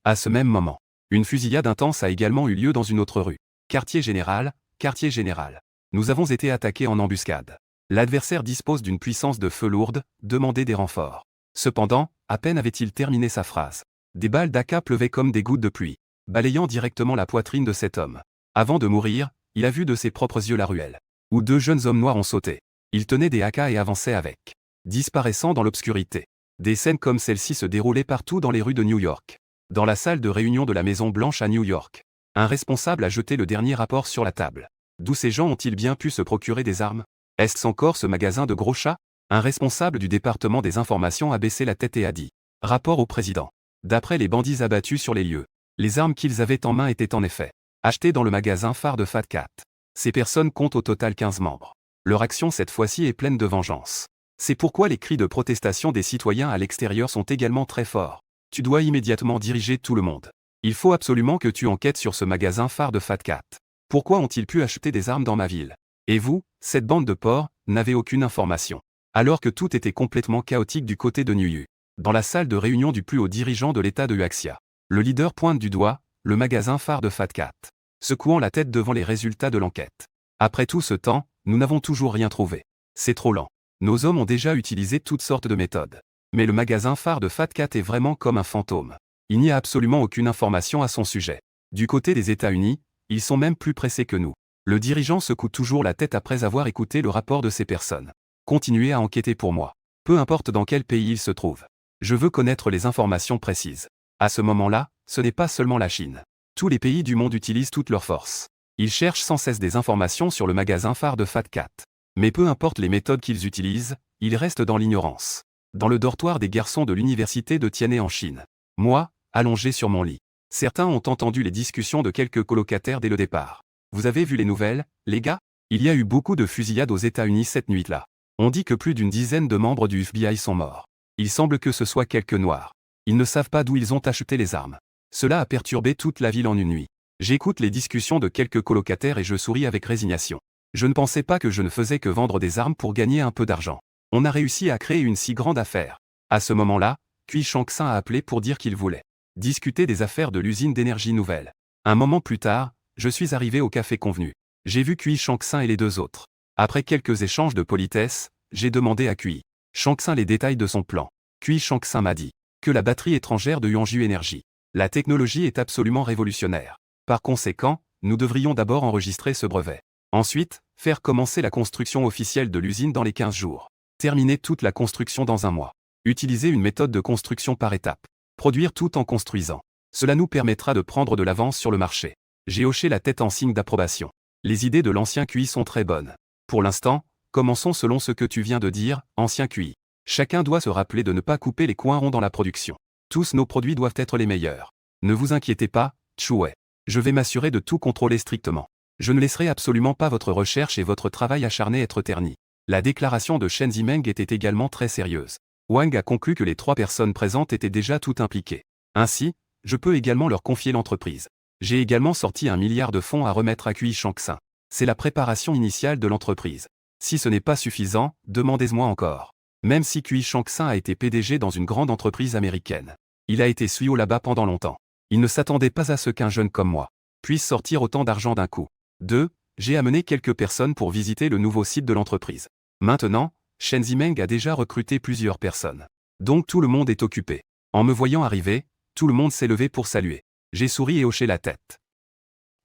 À ce même moment, une fusillade intense a également eu lieu dans une autre rue. Quartier général, quartier général. Nous avons été attaqués en embuscade. L'adversaire dispose d'une puissance de feu lourde, demandez des renforts. Cependant, à peine avait-il terminé sa phrase. Des balles d'AK pleuvaient comme des gouttes de pluie, balayant directement la poitrine de cet homme. Avant de mourir, il a vu de ses propres yeux la ruelle, où deux jeunes hommes noirs ont sauté. Ils tenaient des AK et avançaient avec, disparaissant dans l'obscurité. Des scènes comme celle-ci se déroulaient partout dans les rues de New York. Dans la salle de réunion de la Maison Blanche à New York, un responsable a jeté le dernier rapport sur la table. D'où ces gens ont-ils bien pu se procurer des armes? Est-ce encore ce magasin de gros chats? Un responsable du département des informations a baissé la tête et a dit. Rapport au président. D'après les bandits abattus sur les lieux, les armes qu'ils avaient en main étaient en effet achetées dans le magasin phare de Fat Cat. Ces personnes comptent au total 15 membres. Leur action cette fois-ci est pleine de vengeance. C'est pourquoi les cris de protestation des citoyens à l'extérieur sont également très forts. Tu dois immédiatement diriger tout le monde. Il faut absolument que tu enquêtes sur ce magasin phare de Fat Cat. Pourquoi ont-ils pu acheter des armes dans ma ville? Et vous, cette bande de porcs, n'avez aucune information. Alors que tout était complètement chaotique du côté de New York. Dans la salle de réunion du plus haut dirigeant de l'État de Huaxia, le leader pointe du doigt le magasin phare de Fat Cat, secouant la tête devant les résultats de l'enquête. Après tout ce temps, nous n'avons toujours rien trouvé. C'est trop lent. Nos hommes ont déjà utilisé toutes sortes de méthodes. Mais le magasin phare de Fat Cat est vraiment comme un fantôme. Il n'y a absolument aucune information à son sujet. Du côté des États-Unis, ils sont même plus pressés que nous. Le dirigeant secoue toujours la tête après avoir écouté le rapport de ces personnes. Continuez à enquêter pour moi. Peu importe dans quel pays il se trouve. Je veux connaître les informations précises. À ce moment-là, ce n'est pas seulement la Chine. Tous les pays du monde utilisent toutes leurs forces. Ils cherchent sans cesse des informations sur le magasin phare de Fat Cat. Mais peu importe les méthodes qu'ils utilisent, ils restent dans l'ignorance. Dans le dortoir des garçons de l'université de Tianhe en Chine. Moi, allongé sur mon lit. Certains ont entendu les discussions de quelques colocataires dès le départ. Vous avez vu les nouvelles, les gars? Il y a eu beaucoup de fusillades aux États-Unis cette nuit-là. On dit que plus d'une dizaine de membres du FBI sont morts. Il semble que ce soit quelques noirs. Ils ne savent pas d'où ils ont acheté les armes. Cela a perturbé toute la ville en une nuit. J'écoute les discussions de quelques colocataires et je souris avec résignation. Je ne pensais pas que je ne faisais que vendre des armes pour gagner un peu d'argent. On a réussi à créer une si grande affaire. À ce moment-là, Cui Shanksin a appelé pour dire qu'il voulait discuter des affaires de l'usine d'énergie nouvelle. Un moment plus tard, je suis arrivé au café convenu. J'ai vu Cui Shanksin et les deux autres. Après quelques échanges de politesse, j'ai demandé à Cui Shanksin les détails de son plan. Cui Shanksin m'a dit que la batterie étrangère de Yangju Energy. La technologie est absolument révolutionnaire. Par conséquent, nous devrions d'abord enregistrer ce brevet. Ensuite, faire commencer la construction officielle de l'usine dans les 15 jours. Terminer toute la construction dans un mois. Utiliser une méthode de construction par étapes. Produire tout en construisant. Cela nous permettra de prendre de l'avance sur le marché. J'ai hoché la tête en signe d'approbation. Les idées de l'ancien QI sont très bonnes. Pour l'instant, commençons selon ce que tu viens de dire, ancien QI. Chacun doit se rappeler de ne pas couper les coins ronds dans la production. Tous nos produits doivent être les meilleurs. Ne vous inquiétez pas, Chouet. Je vais m'assurer de tout contrôler strictement. Je ne laisserai absolument pas votre recherche et votre travail acharné être ternis. La déclaration de Chen Zimeng était également très sérieuse. Wang a conclu que les 3 personnes présentes étaient déjà toutes impliquées. Ainsi, je peux également leur confier l'entreprise. J'ai également sorti 1 milliard de fonds à remettre à Cui Shanksin. C'est la préparation initiale de l'entreprise. Si ce n'est pas suffisant, demandez-moi encore. Même si Cui Shanksin a été PDG dans une grande entreprise américaine. Il a été CEO là-bas pendant longtemps. Il ne s'attendait pas à ce qu'un jeune comme moi puisse sortir autant d'argent d'un coup. 2. J'ai amené quelques personnes pour visiter le nouveau site de l'entreprise. Maintenant, Chen Zimeng a déjà recruté plusieurs personnes. Donc tout le monde est occupé. En me voyant arriver, tout le monde s'est levé pour saluer. J'ai souri et hoché la tête.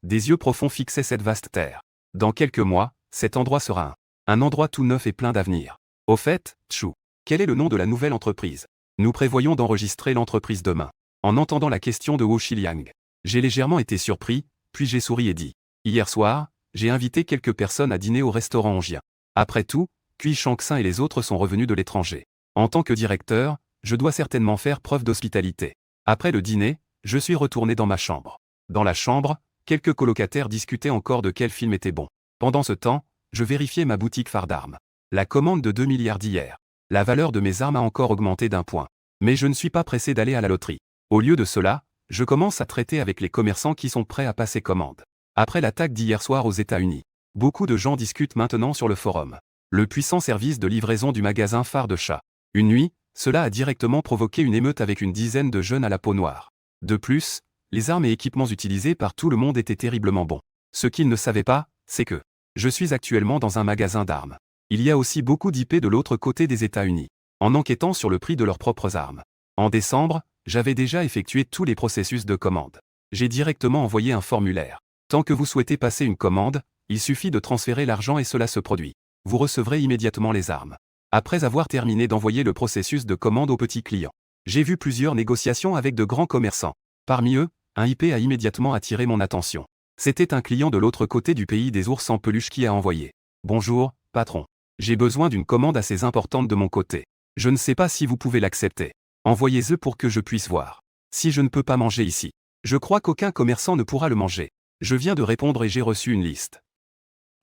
Des yeux profonds fixaient cette vaste terre. Dans quelques mois, cet endroit sera un endroit tout neuf et plein d'avenir. Au fait, Chou, quel est le nom de la nouvelle entreprise? Nous prévoyons d'enregistrer l'entreprise demain. En entendant la question de Wo Shiliang, j'ai légèrement été surpris, puis j'ai souri et dit. Hier soir, j'ai invité quelques personnes à dîner au restaurant hongien. Après tout, Cui Shanksin et les autres sont revenus de l'étranger. En tant que directeur, je dois certainement faire preuve d'hospitalité. Après le dîner, je suis retourné dans ma chambre. Dans la chambre, quelques colocataires discutaient encore de quel film était bon. Pendant ce temps, je vérifiais ma boutique phare d'armes. La commande de 2 milliards d'hier. La valeur de mes armes a encore augmenté d'1 point. Mais je ne suis pas pressé d'aller à la loterie. Au lieu de cela, je commence à traiter avec les commerçants qui sont prêts à passer commande. Après l'attaque d'hier soir aux États-Unis, beaucoup de gens discutent maintenant sur le forum. Le puissant service de livraison du magasin phare de chat. Une nuit, cela a directement provoqué une émeute avec une dizaine de jeunes à la peau noire. De plus, les armes et équipements utilisés par tout le monde étaient terriblement bons. Ce qu'ils ne savaient pas, c'est que je suis actuellement dans un magasin d'armes. Il y a aussi beaucoup d'IP de l'autre côté des États-Unis. En enquêtant sur le prix de leurs propres armes. En décembre, j'avais déjà effectué tous les processus de commande. J'ai directement envoyé un formulaire. Tant que vous souhaitez passer une commande, il suffit de transférer l'argent et cela se produit. Vous recevrez immédiatement les armes. Après avoir terminé d'envoyer le processus de commande aux petits clients, j'ai vu plusieurs négociations avec de grands commerçants. Parmi eux, un IP a immédiatement attiré mon attention. C'était un client de l'autre côté du pays des ours en peluche qui a envoyé. Bonjour, patron. J'ai besoin d'une commande assez importante de mon côté. Je ne sais pas si vous pouvez l'accepter. Envoyez-le pour que je puisse voir. Si je ne peux pas manger ici, je crois qu'aucun commerçant ne pourra le manger. Je viens de répondre et j'ai reçu une liste.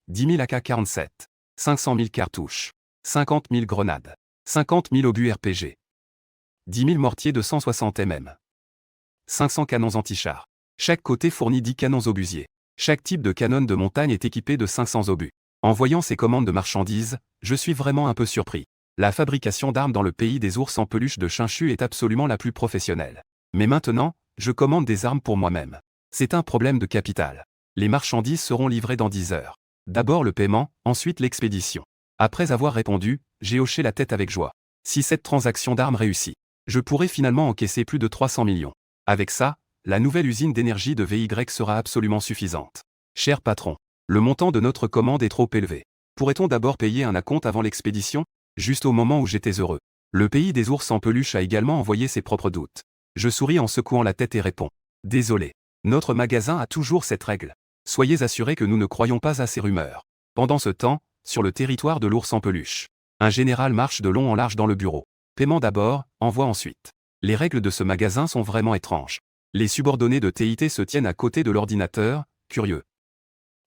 10 000 AK-47. 500 000 cartouches. 50 000 grenades. 50 000 obus RPG. 10 000 mortiers de 160 mm. 500 canons anti-chars. Chaque côté fournit 10 canons obusiers. Chaque type de canon de montagne est équipé de 500 obus. En voyant ces commandes de marchandises, je suis vraiment un peu surpris. La fabrication d'armes dans le pays des ours en peluche de Chinchu est absolument la plus professionnelle. Mais maintenant, je commande des armes pour moi-même. C'est un problème de capital. Les marchandises seront livrées dans 10 heures. D'abord le paiement, ensuite l'expédition. Après avoir répondu, j'ai hoché la tête avec joie. Si cette transaction d'armes réussit, je pourrai finalement encaisser plus de 300 millions. Avec ça, la nouvelle usine d'énergie de VY sera absolument suffisante. Cher patron, le montant de notre commande est trop élevé. Pourrait-on d'abord payer un acompte avant l'expédition? Juste au moment où j'étais heureux. Le pays des ours en peluche a également envoyé ses propres doutes. Je souris en secouant la tête et réponds. Désolé. Notre magasin a toujours cette règle. Soyez assurés que nous ne croyons pas à ces rumeurs. Pendant ce temps, sur le territoire de l'ours en peluche, un général marche de long en large dans le bureau. Paiement d'abord, envoi ensuite. Les règles de ce magasin sont vraiment étranges. Les subordonnés de TIT se tiennent à côté de l'ordinateur, curieux.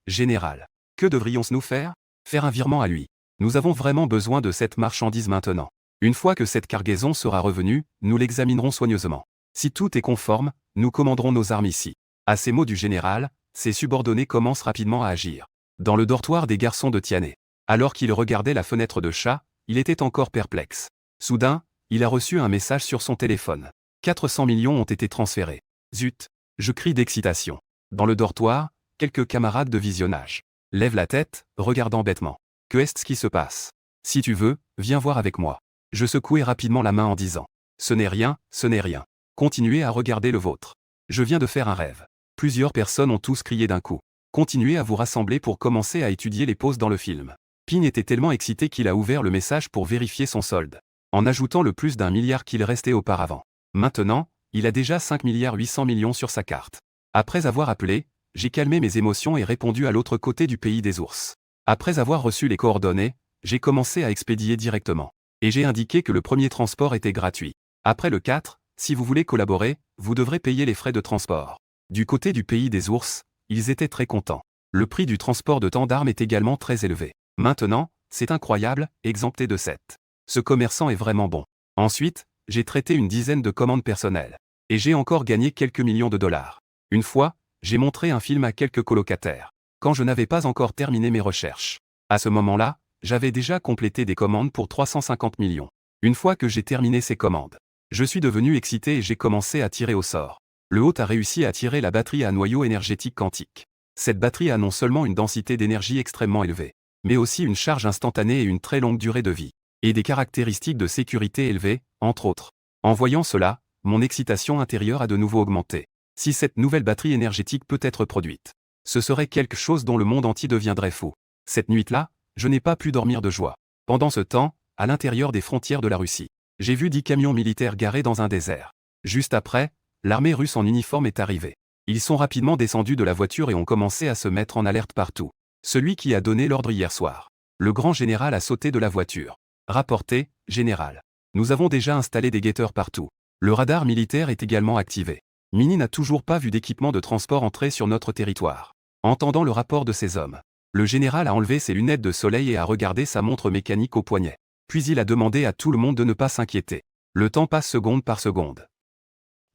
Général. Que devrions-nous faire? Faire un virement à lui. Nous avons vraiment besoin de cette marchandise maintenant. Une fois que cette cargaison sera revenue, nous l'examinerons soigneusement. Si tout est conforme, nous commanderons nos armes ici. À ces mots du général, ses subordonnés commencent rapidement à agir. Dans le dortoir des garçons de Tiané. Alors qu'il regardait la fenêtre de chat, il était encore perplexe. Soudain, il a reçu un message sur son téléphone. 400 millions ont été transférés. Zut! Je crie d'excitation. Dans le dortoir, quelques camarades de visionnage lèvent la tête, regardant bêtement. Que est-ce qui se passe? Si tu veux, viens voir avec moi. Je secouai rapidement la main en disant. Ce n'est rien, ce n'est rien. Continuez à regarder le vôtre. Je viens de faire un rêve. Plusieurs personnes ont tous crié d'un coup. Continuez à vous rassembler pour commencer à étudier les pauses dans le film. Pin était tellement excité qu'il a ouvert le message pour vérifier son solde. En ajoutant le plus d'1 milliard qu'il restait auparavant. Maintenant, il a déjà 5 milliards 800 millions sur sa carte. Après avoir appelé, j'ai calmé mes émotions et répondu à l'autre côté du pays des ours. Après avoir reçu les coordonnées, j'ai commencé à expédier directement. Et j'ai indiqué que le premier transport était gratuit. Après le 4, si vous voulez collaborer, vous devrez payer les frais de transport. Du côté du pays des ours, ils étaient très contents. Le prix du transport de tant d'armes est également très élevé. Maintenant, c'est incroyable, exempté de 7. Ce commerçant est vraiment bon. Ensuite, j'ai traité une dizaine de commandes personnelles. Et j'ai encore gagné quelques millions de dollars. Une fois, j'ai montré un film à quelques colocataires. Quand je n'avais pas encore terminé mes recherches. À ce moment-là, j'avais déjà complété des commandes pour 350 millions. Une fois que j'ai terminé ces commandes, je suis devenu excité et j'ai commencé à tirer au sort. Le hôte a réussi à tirer la batterie à noyau énergétique quantique. Cette batterie a non seulement une densité d'énergie extrêmement élevée, mais aussi une charge instantanée et une très longue durée de vie. Et des caractéristiques de sécurité élevées, entre autres. En voyant cela, mon excitation intérieure a de nouveau augmenté. Si cette nouvelle batterie énergétique peut être produite, ce serait quelque chose dont le monde entier deviendrait fou. Cette nuit-là, je n'ai pas pu dormir de joie. Pendant ce temps, à l'intérieur des frontières de la Russie, j'ai vu 10 camions militaires garés dans un désert. Juste après, l'armée russe en uniforme est arrivée. Ils sont rapidement descendus de la voiture et ont commencé à se mettre en alerte partout. Celui qui a donné l'ordre hier soir. Le grand général a sauté de la voiture. Rapporté, général. Nous avons déjà installé des guetteurs partout. Le radar militaire est également activé. Mini n'a toujours pas vu d'équipement de transport entrer sur notre territoire. Entendant le rapport de ces hommes, le général a enlevé ses lunettes de soleil et a regardé sa montre mécanique au poignet. Puis il a demandé à tout le monde de ne pas s'inquiéter. Le temps passe seconde par seconde.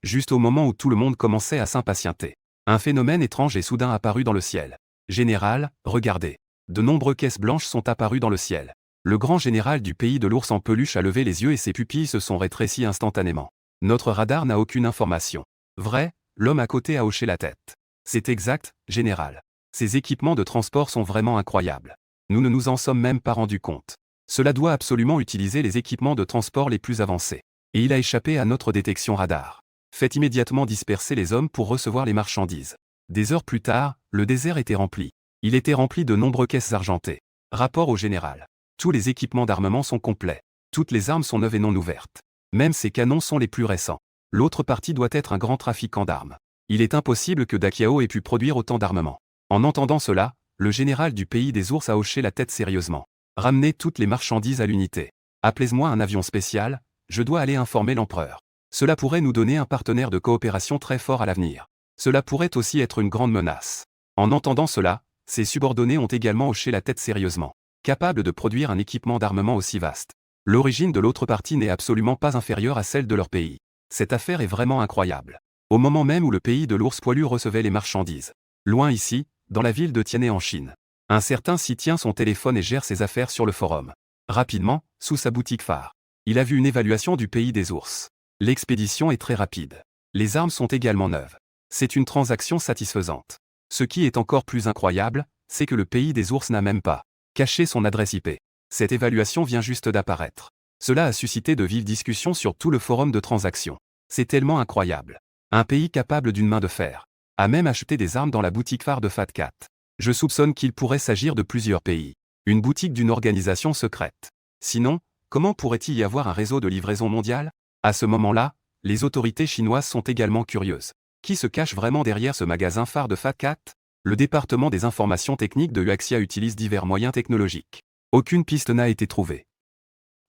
Juste au moment où tout le monde commençait à s'impatienter, un phénomène étrange est soudain apparu dans le ciel. Général, regardez. De nombreuses caisses blanches sont apparues dans le ciel. Le grand général du pays de l'ours en peluche a levé les yeux et ses pupilles se sont rétrécies instantanément. Notre radar n'a aucune information. Vrai, l'homme à côté a hoché la tête. C'est exact, général. Ces équipements de transport sont vraiment incroyables. Nous ne nous en sommes même pas rendus compte. Cela doit absolument utiliser les équipements de transport les plus avancés. Et il a échappé à notre détection radar. Faites immédiatement disperser les hommes pour recevoir les marchandises. Des heures plus tard, le désert était rempli. Il était rempli de nombreuses caisses argentées. Rapport au général. Tous les équipements d'armement sont complets. Toutes les armes sont neuves et non ouvertes. Même ces canons sont les plus récents. L'autre partie doit être un grand trafiquant d'armes. Il est impossible que Dakiao ait pu produire autant d'armements. En entendant cela, le général du pays des ours a hoché la tête sérieusement. Ramenez toutes les marchandises à l'unité. Appelez-moi un avion spécial, je dois aller informer l'empereur. Cela pourrait nous donner un partenaire de coopération très fort à l'avenir. Cela pourrait aussi être une grande menace. En entendant cela, ses subordonnés ont également hoché la tête sérieusement. Capables de produire un équipement d'armement aussi vaste. L'origine de l'autre partie n'est absolument pas inférieure à celle de leur pays. Cette affaire est vraiment incroyable. Au moment même où le pays de l'ours poilu recevait les marchandises. Loin ici, dans la ville de Tianhe en Chine. Un certain Xi tient son téléphone et gère ses affaires sur le forum. Rapidement, sous sa boutique phare. Il a vu une évaluation du pays des ours. L'expédition est très rapide. Les armes sont également neuves. C'est une transaction satisfaisante. Ce qui est encore plus incroyable, c'est que le pays des ours n'a même pas caché son adresse IP. Cette évaluation vient juste d'apparaître. Cela a suscité de vives discussions sur tout le forum de transactions. C'est tellement incroyable. Un pays capable d'une main de fer a même acheté des armes dans la boutique phare de Fat Cat. Je soupçonne qu'il pourrait s'agir de plusieurs pays. Une boutique d'une organisation secrète. Sinon, comment pourrait-il y avoir un réseau de livraison mondiale? À ce moment-là, les autorités chinoises sont également curieuses. Qui se cache vraiment derrière ce magasin phare de Fat Cat? Le département des informations techniques de Huaxia utilise divers moyens technologiques. Aucune piste n'a été trouvée.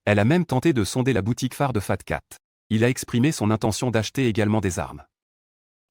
Elle a même tenté de sonder la boutique phare de Fat Cat. Il a exprimé son intention d'acheter également des armes.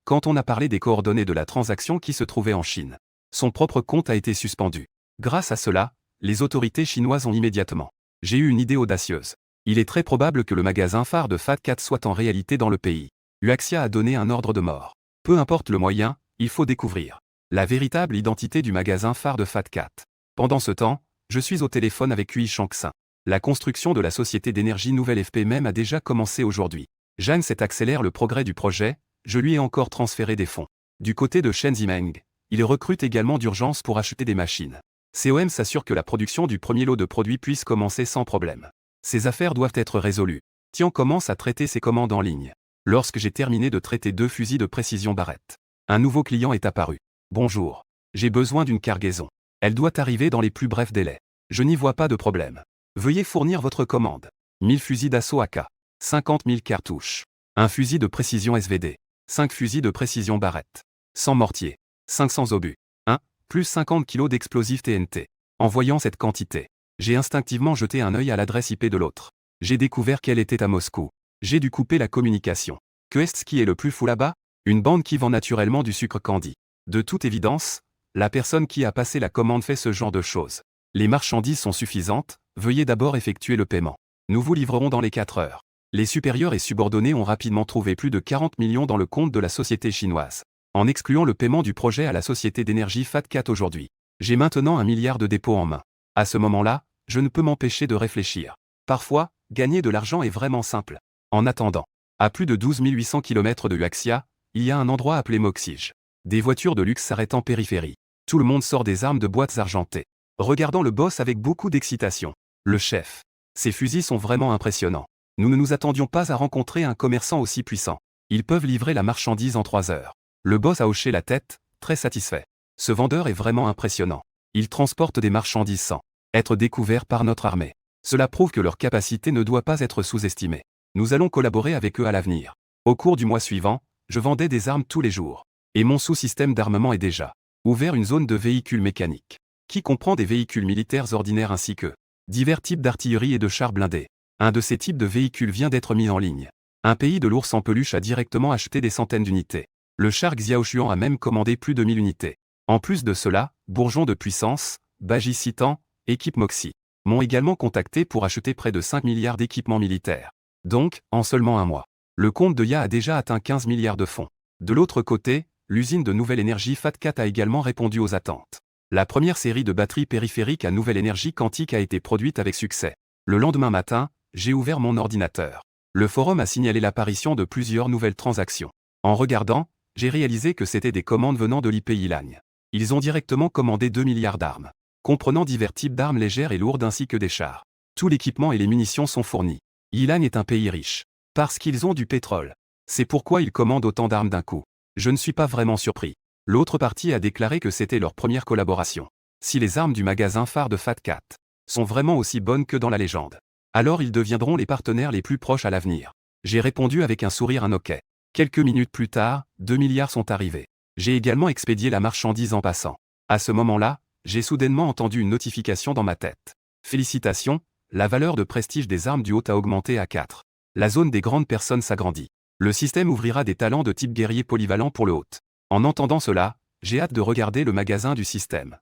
Quand on a parlé des coordonnées de la transaction qui se trouvait en Chine, son propre compte a été suspendu. Grâce à cela, les autorités chinoises ont immédiatement. J'ai eu une idée audacieuse. Il est très probable que le magasin phare de Fat Cat soit en réalité dans le pays. Huaxia a donné un ordre de mort. Peu importe le moyen, il faut découvrir la véritable identité du magasin phare de Fat Cat. Pendant ce temps, je suis au téléphone avec Hui Shangxin. La construction de la société d'énergie nouvelle FP a déjà commencé aujourd'hui. Jeanne accélère le progrès du projet, je lui ai encore transféré des fonds. Du côté de Shen Zimeng, il recrute également d'urgence pour acheter des machines. COM s'assure que la production du premier lot de produits puisse commencer sans problème. Ces affaires doivent être résolues. Tian commence à traiter ses commandes en ligne. Lorsque j'ai terminé de traiter 2 fusils de précision Barrett, un nouveau client est apparu. Bonjour. J'ai besoin d'une cargaison. Elle doit arriver dans les plus brefs délais. Je n'y vois pas de problème. Veuillez fournir votre commande. 1000 fusils d'assaut AK. 50 000 cartouches. Un fusil de précision SVD. 5 fusils de précision Barrett. 100 mortiers. 500 obus. 1, plus 50 kg d'explosifs TNT. En voyant cette quantité, j'ai instinctivement jeté un œil à l'adresse IP de l'autre. J'ai découvert qu'elle était à Moscou. J'ai dû couper la communication. Que est-ce qui est le plus fou là-bas? Une bande qui vend naturellement du sucre candy. De toute évidence, la personne qui a passé la commande fait ce genre de choses. Les marchandises sont suffisantes, veuillez d'abord effectuer le paiement. Nous vous livrerons dans les 4 heures. Les supérieurs et subordonnés ont rapidement trouvé plus de 40 millions dans le compte de la société chinoise. En excluant le paiement du projet à la société d'énergie Fat Cat aujourd'hui. J'ai maintenant 1 milliard de dépôts en main. À ce moment-là, je ne peux m'empêcher de réfléchir. Parfois, gagner de l'argent est vraiment simple. En attendant, à plus de 12 800 km de Huaxia, il y a un endroit appelé Moxige. Des voitures de luxe s'arrêtent en périphérie. Tout le monde sort des armes de boîtes argentées. Regardant le boss avec beaucoup d'excitation. Le chef. Ces fusils sont vraiment impressionnants. Nous ne nous attendions pas à rencontrer un commerçant aussi puissant. Ils peuvent livrer la marchandise en 3 heures. Le boss a hoché la tête, très satisfait. Ce vendeur est vraiment impressionnant. Il transporte des marchandises sans être découvert par notre armée. Cela prouve que leur capacité ne doit pas être sous-estimée. Nous allons collaborer avec eux à l'avenir. Au cours du mois suivant, je vendais des armes tous les jours. Et mon sous-système d'armement est déjà ouvert une zone de véhicules mécaniques. qui comprend des véhicules militaires ordinaires ainsi que divers types d'artillerie et de chars blindés. Un de ces types de véhicules vient d'être mis en ligne. Un pays de l'ours en peluche a directement acheté des centaines d'unités. Le char Xiaoshuan a même commandé plus de 1000 unités. En plus de cela, Bourgeon de Puissance, Baji Citan, Équipe Moxie m'ont également contacté pour acheter près de 5 milliards d'équipements militaires. Donc, en seulement un mois, le compte de Ya a déjà atteint 15 milliards de fonds. De l'autre côté, l'usine de nouvelle énergie FAT4 a également répondu aux attentes. La première série de batteries périphériques à nouvelle énergie quantique a été produite avec succès. Le lendemain matin, j'ai ouvert mon ordinateur. Le forum a signalé l'apparition de plusieurs nouvelles transactions. En regardant, j'ai réalisé que c'était des commandes venant de l'IP Yilan. Ils ont directement commandé 2 milliards d'armes, comprenant divers types d'armes légères et lourdes ainsi que des chars. Tout l'équipement et les munitions sont fournis. Yilan est un pays riche, parce qu'ils ont du pétrole. C'est pourquoi ils commandent autant d'armes d'un coup. Je ne suis pas vraiment surpris. L'autre partie a déclaré que c'était leur première collaboration. Si les armes du magasin phare de FAT4 sont vraiment aussi bonnes que dans la légende, alors ils deviendront les partenaires les plus proches à l'avenir. J'ai répondu avec un sourire OK. Quelques minutes plus tard, 2 milliards sont arrivés. J'ai également expédié la marchandise en passant. À ce moment-là, j'ai soudainement entendu une notification dans ma tête. Félicitations, la valeur de prestige des armes du haut a augmenté à 4. La zone des grandes personnes s'agrandit. Le système ouvrira des talents de type guerrier polyvalent pour le haut. En entendant cela, j'ai hâte de regarder le magasin du système.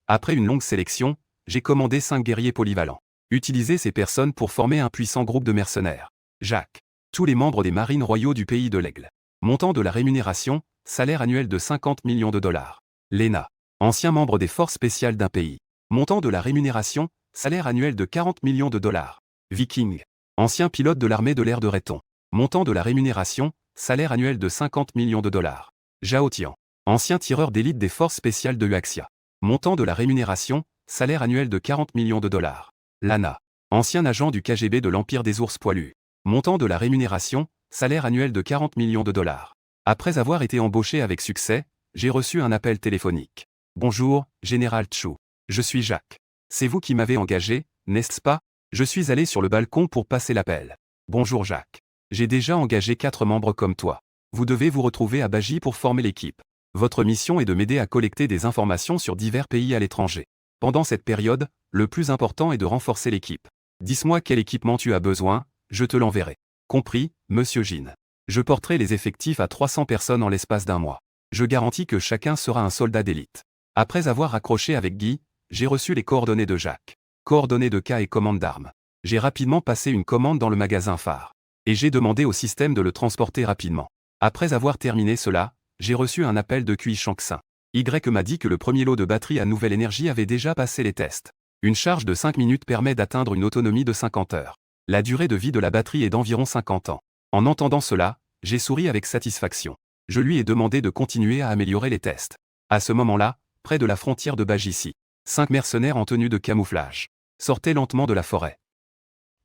Après une longue sélection, j'ai commandé 5 guerriers polyvalents. Utilisez ces personnes pour former un puissant groupe de mercenaires. Jacques. Tous les membres des marines royaux du pays de l'Aigle. Montant de la rémunération, salaire annuel de 50 millions de dollars. Lena. Ancien membre des forces spéciales d'un pays. Montant de la rémunération, salaire annuel de 40 millions de dollars. Viking. Ancien pilote de l'armée de l'air de Rhéton. Montant de la rémunération, salaire annuel de 50 millions de dollars. Zhao Tian. Ancien tireur d'élite des forces spéciales de Huaxia. Montant de la rémunération, salaire annuel de 40 millions de dollars. Lana. Ancien agent du KGB de l'Empire des ours poilus. Montant de la rémunération, salaire annuel de 40 millions de dollars. Après avoir été embauché avec succès, j'ai reçu un appel téléphonique. Bonjour, Général Chu. Je suis Jacques. C'est vous qui m'avez engagé, n'est-ce pas? Je suis allé sur le balcon pour passer l'appel. Bonjour Jacques. J'ai déjà engagé 4 membres comme toi. Vous devez vous retrouver à Baji pour former l'équipe. Votre mission est de m'aider à collecter des informations sur divers pays à l'étranger. Pendant cette période, le plus important est de renforcer l'équipe. Dis-moi quel équipement tu as besoin, je te l'enverrai. Compris, Monsieur Jin. Je porterai les effectifs à 300 personnes en l'espace d'un mois. Je garantis que chacun sera un soldat d'élite. Après avoir raccroché avec Guy, j'ai reçu les coordonnées de Jacques. Coordonnées de cas et commande d'armes. J'ai rapidement passé une commande dans le magasin phare. Et j'ai demandé au système de le transporter rapidement. Après avoir terminé cela, j'ai reçu un appel de Cui Shanksin. Y m'a dit que le premier lot de batterie à nouvelle énergie avait déjà passé les tests. Une charge de 5 minutes permet d'atteindre une autonomie de 50 heures. La durée de vie de la batterie est d'environ 50 ans. En entendant cela, j'ai souri avec satisfaction. Je lui ai demandé de continuer à améliorer les tests. À ce moment-là, près de la frontière de Bajissi, 5 mercenaires en tenue de camouflage sortaient lentement de la forêt.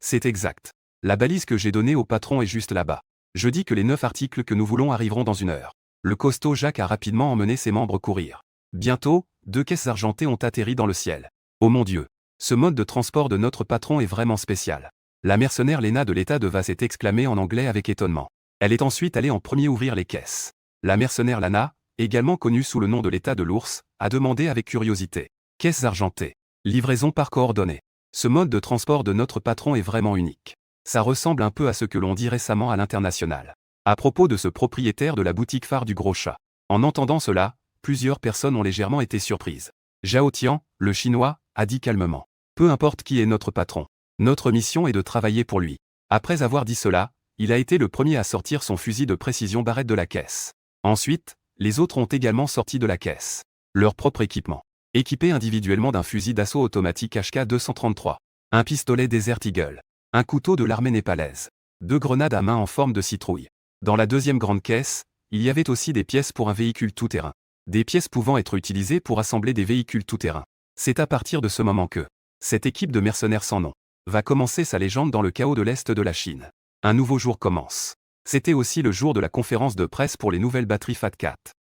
C'est exact. La balise que j'ai donnée au patron est juste là-bas. Je dis que les 9 articles que nous voulons arriveront dans 1 heure. Le costaud Jacques a rapidement emmené ses membres courir. Bientôt, 2 caisses argentées ont atterri dans le ciel. Oh mon Dieu! Ce mode de transport de notre patron est vraiment spécial. La mercenaire Lena de l'état de Va s'est exclamée en anglais avec étonnement. Elle est ensuite allée en premier ouvrir les caisses. La mercenaire Lana, également connue sous le nom de l'état de l'ours, a demandé avec curiosité. Caisses argentées. Livraison par coordonnées. Ce mode de transport de notre patron est vraiment unique. Ça ressemble un peu à ce que l'on dit récemment à l'international. À propos de ce propriétaire de la boutique phare du Gros Chat. En entendant cela, plusieurs personnes ont légèrement été surprises. Zhao Tian, le chinois, a dit calmement. Peu importe qui est notre patron. Notre mission est de travailler pour lui. Après avoir dit cela, il a été le premier à sortir son fusil de précision Barrett de la caisse. Ensuite, les autres ont également sorti de la caisse leur propre équipement. Équipé individuellement d'un fusil d'assaut automatique HK-233, un pistolet Desert Eagle, un couteau de l'armée népalaise, 2 grenades à main en forme de citrouille. Dans la deuxième grande caisse, il y avait aussi des pièces pour un véhicule tout-terrain. Des pièces pouvant être utilisées pour assembler des véhicules tout-terrain. C'est à partir de ce moment que cette équipe de mercenaires sans nom va commencer sa légende dans le chaos de l'Est de la Chine. Un nouveau jour commence. C'était aussi le jour de la conférence de presse pour les nouvelles batteries FAT4.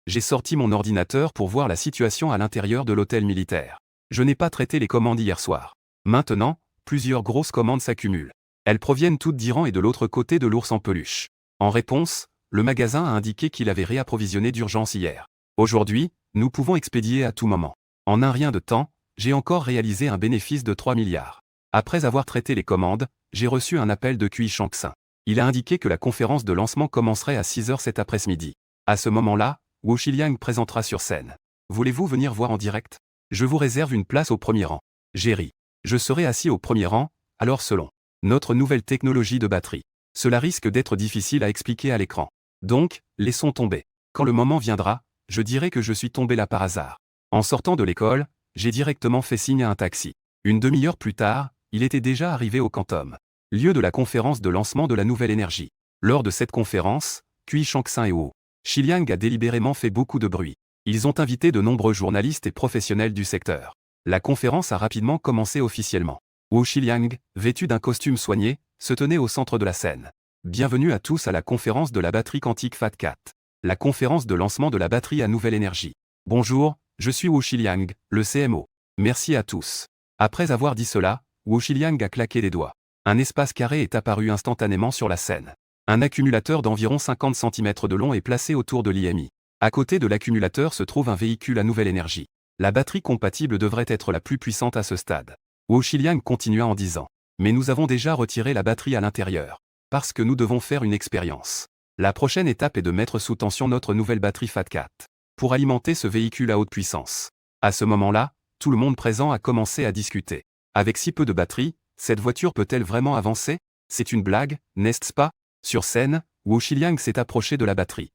J'ai sorti mon ordinateur pour voir la situation à l'intérieur de l'hôtel militaire. Je n'ai pas traité les commandes hier soir. Maintenant, plusieurs grosses commandes s'accumulent. Elles proviennent toutes d'Iran et de l'autre côté de l'ours en peluche. En réponse, le magasin a indiqué qu'il avait réapprovisionné d'urgence hier. Aujourd'hui, nous pouvons expédier à tout moment. En un rien de temps, j'ai encore réalisé un bénéfice de 3 milliards. Après avoir traité les commandes, j'ai reçu un appel de Cui Shanksin. Il a indiqué que la conférence de lancement commencerait à 6 h cet après-midi. À ce moment-là, Wu Xiliang présentera sur scène. Voulez-vous venir voir en direct? Je vous réserve une place au premier rang. J'ai ri. Je serai assis au premier rang, alors selon notre nouvelle technologie de batterie. Cela risque d'être difficile à expliquer à l'écran. Donc, laissons tomber. Quand le moment viendra, je dirai que je suis tombé là par hasard. En sortant de l'école, j'ai directement fait signe à un taxi. Une demi-heure plus tard, il était déjà arrivé au Quantum, lieu de la conférence de lancement de la nouvelle énergie. Lors de cette conférence, Cui Shanksin et Wu Xiliang a délibérément fait beaucoup de bruit. Ils ont invité de nombreux journalistes et professionnels du secteur. La conférence a rapidement commencé officiellement. Wu Xiliang, vêtu d'un costume soigné, se tenait au centre de la scène. Bienvenue à tous à la conférence de la batterie quantique FAT4. La conférence de lancement de la batterie à nouvelle énergie. Bonjour, je suis Wu Xiliang, le CMO. Merci à tous. Après avoir dit cela, Wu Xiliang a claqué des doigts. Un espace carré est apparu instantanément sur la scène. Un accumulateur d'environ 50 cm de long est placé autour de l'IMI. À côté de l'accumulateur se trouve un véhicule à nouvelle énergie. La batterie compatible devrait être la plus puissante à ce stade. Wu Xiliang continua en disant. Mais nous avons déjà retiré la batterie à l'intérieur. Parce que nous devons faire une expérience. La prochaine étape est de mettre sous tension notre nouvelle batterie FAT4. Pour alimenter ce véhicule à haute puissance. À ce moment-là, tout le monde présent a commencé à discuter. Avec si peu de batterie, cette voiture peut-elle vraiment avancer? C'est une blague, n'est-ce pas? Sur scène, Wu Xiliang s'est approché de la batterie.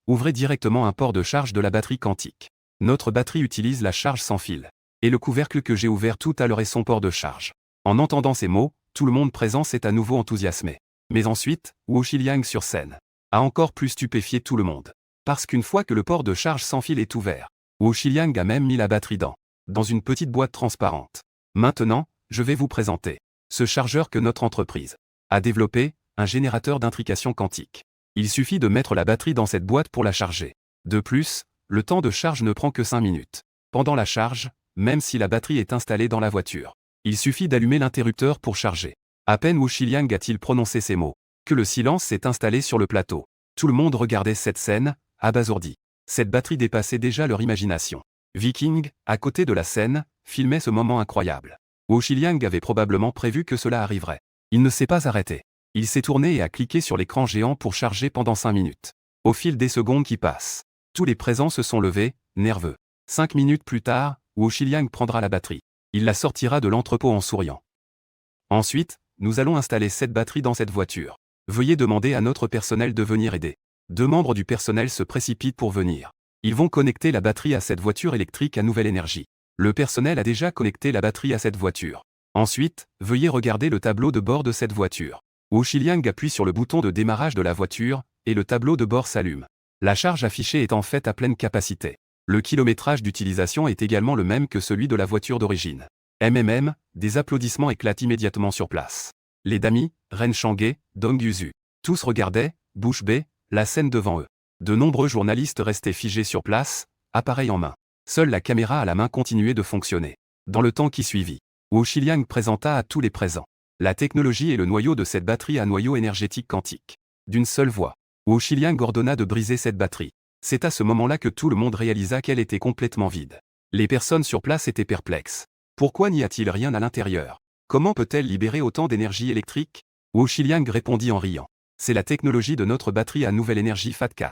Ouvrez directement un port de charge de la batterie quantique. Notre batterie utilise la charge sans fil. Et le couvercle que j'ai ouvert tout à l'heure est son port de charge. En entendant ces mots, tout le monde présent s'est à nouveau enthousiasmé. Mais ensuite, Wu Xiliang sur scène a encore plus stupéfié tout le monde. Parce qu'une fois que le port de charge sans fil est ouvert, Wu Xiliang a même mis la batterie dans une petite boîte transparente. Maintenant, je vais vous présenter ce chargeur que notre entreprise a développé, un générateur d'intrication quantique. Il suffit de mettre la batterie dans cette boîte pour la charger. De plus, le temps de charge ne prend que 5 minutes. Pendant la charge, même si la batterie est installée dans la voiture, il suffit d'allumer l'interrupteur pour charger. À peine Wu Xiliang a-t-il prononcé ces mots, que le silence s'est installé sur le plateau. Tout le monde regardait cette scène, abasourdi. Cette batterie dépassait déjà leur imagination. Viking, à côté de la scène, filmait ce moment incroyable. Wu Xiliang avait probablement prévu que cela arriverait. Il ne s'est pas arrêté. Il s'est tourné et a cliqué sur l'écran géant pour charger pendant 5 minutes. Au fil des secondes qui passent, tous les présents se sont levés, nerveux. 5 minutes plus tard, Wu Xiliang prendra la batterie. Il la sortira de l'entrepôt en souriant. Ensuite, nous allons installer cette batterie dans cette voiture. Veuillez demander à notre personnel de venir aider. 2 membres du personnel se précipitent pour venir. Ils vont connecter la batterie à cette voiture électrique à nouvelle énergie. Le personnel a déjà connecté la batterie à cette voiture. Ensuite, veuillez regarder le tableau de bord de cette voiture. Wu Xiliang appuie sur le bouton de démarrage de la voiture, et le tableau de bord s'allume. La charge affichée est en fait à pleine capacité. Le kilométrage d'utilisation est également le même que celui de la voiture d'origine. Des applaudissements éclatent immédiatement sur place. Les Dami, Ren Chang'e, Dong Yuzu, tous regardaient, bouche bée, la scène devant eux. De nombreux journalistes restaient figés sur place, appareil en main. Seule la caméra à la main continuait de fonctionner. Dans le temps qui suivit, Wu Xiliang présenta à tous les présents la technologie et le noyau de cette batterie à noyau énergétique quantique. D'une seule voix, Wu Xiliang ordonna de briser cette batterie. C'est à ce moment-là que tout le monde réalisa qu'elle était complètement vide. Les personnes sur place étaient perplexes. Pourquoi n'y a-t-il rien à l'intérieur? Comment peut-elle libérer autant d'énergie électrique? Wu Xiliang répondit en riant. C'est la technologie de notre batterie à nouvelle énergie FAT4.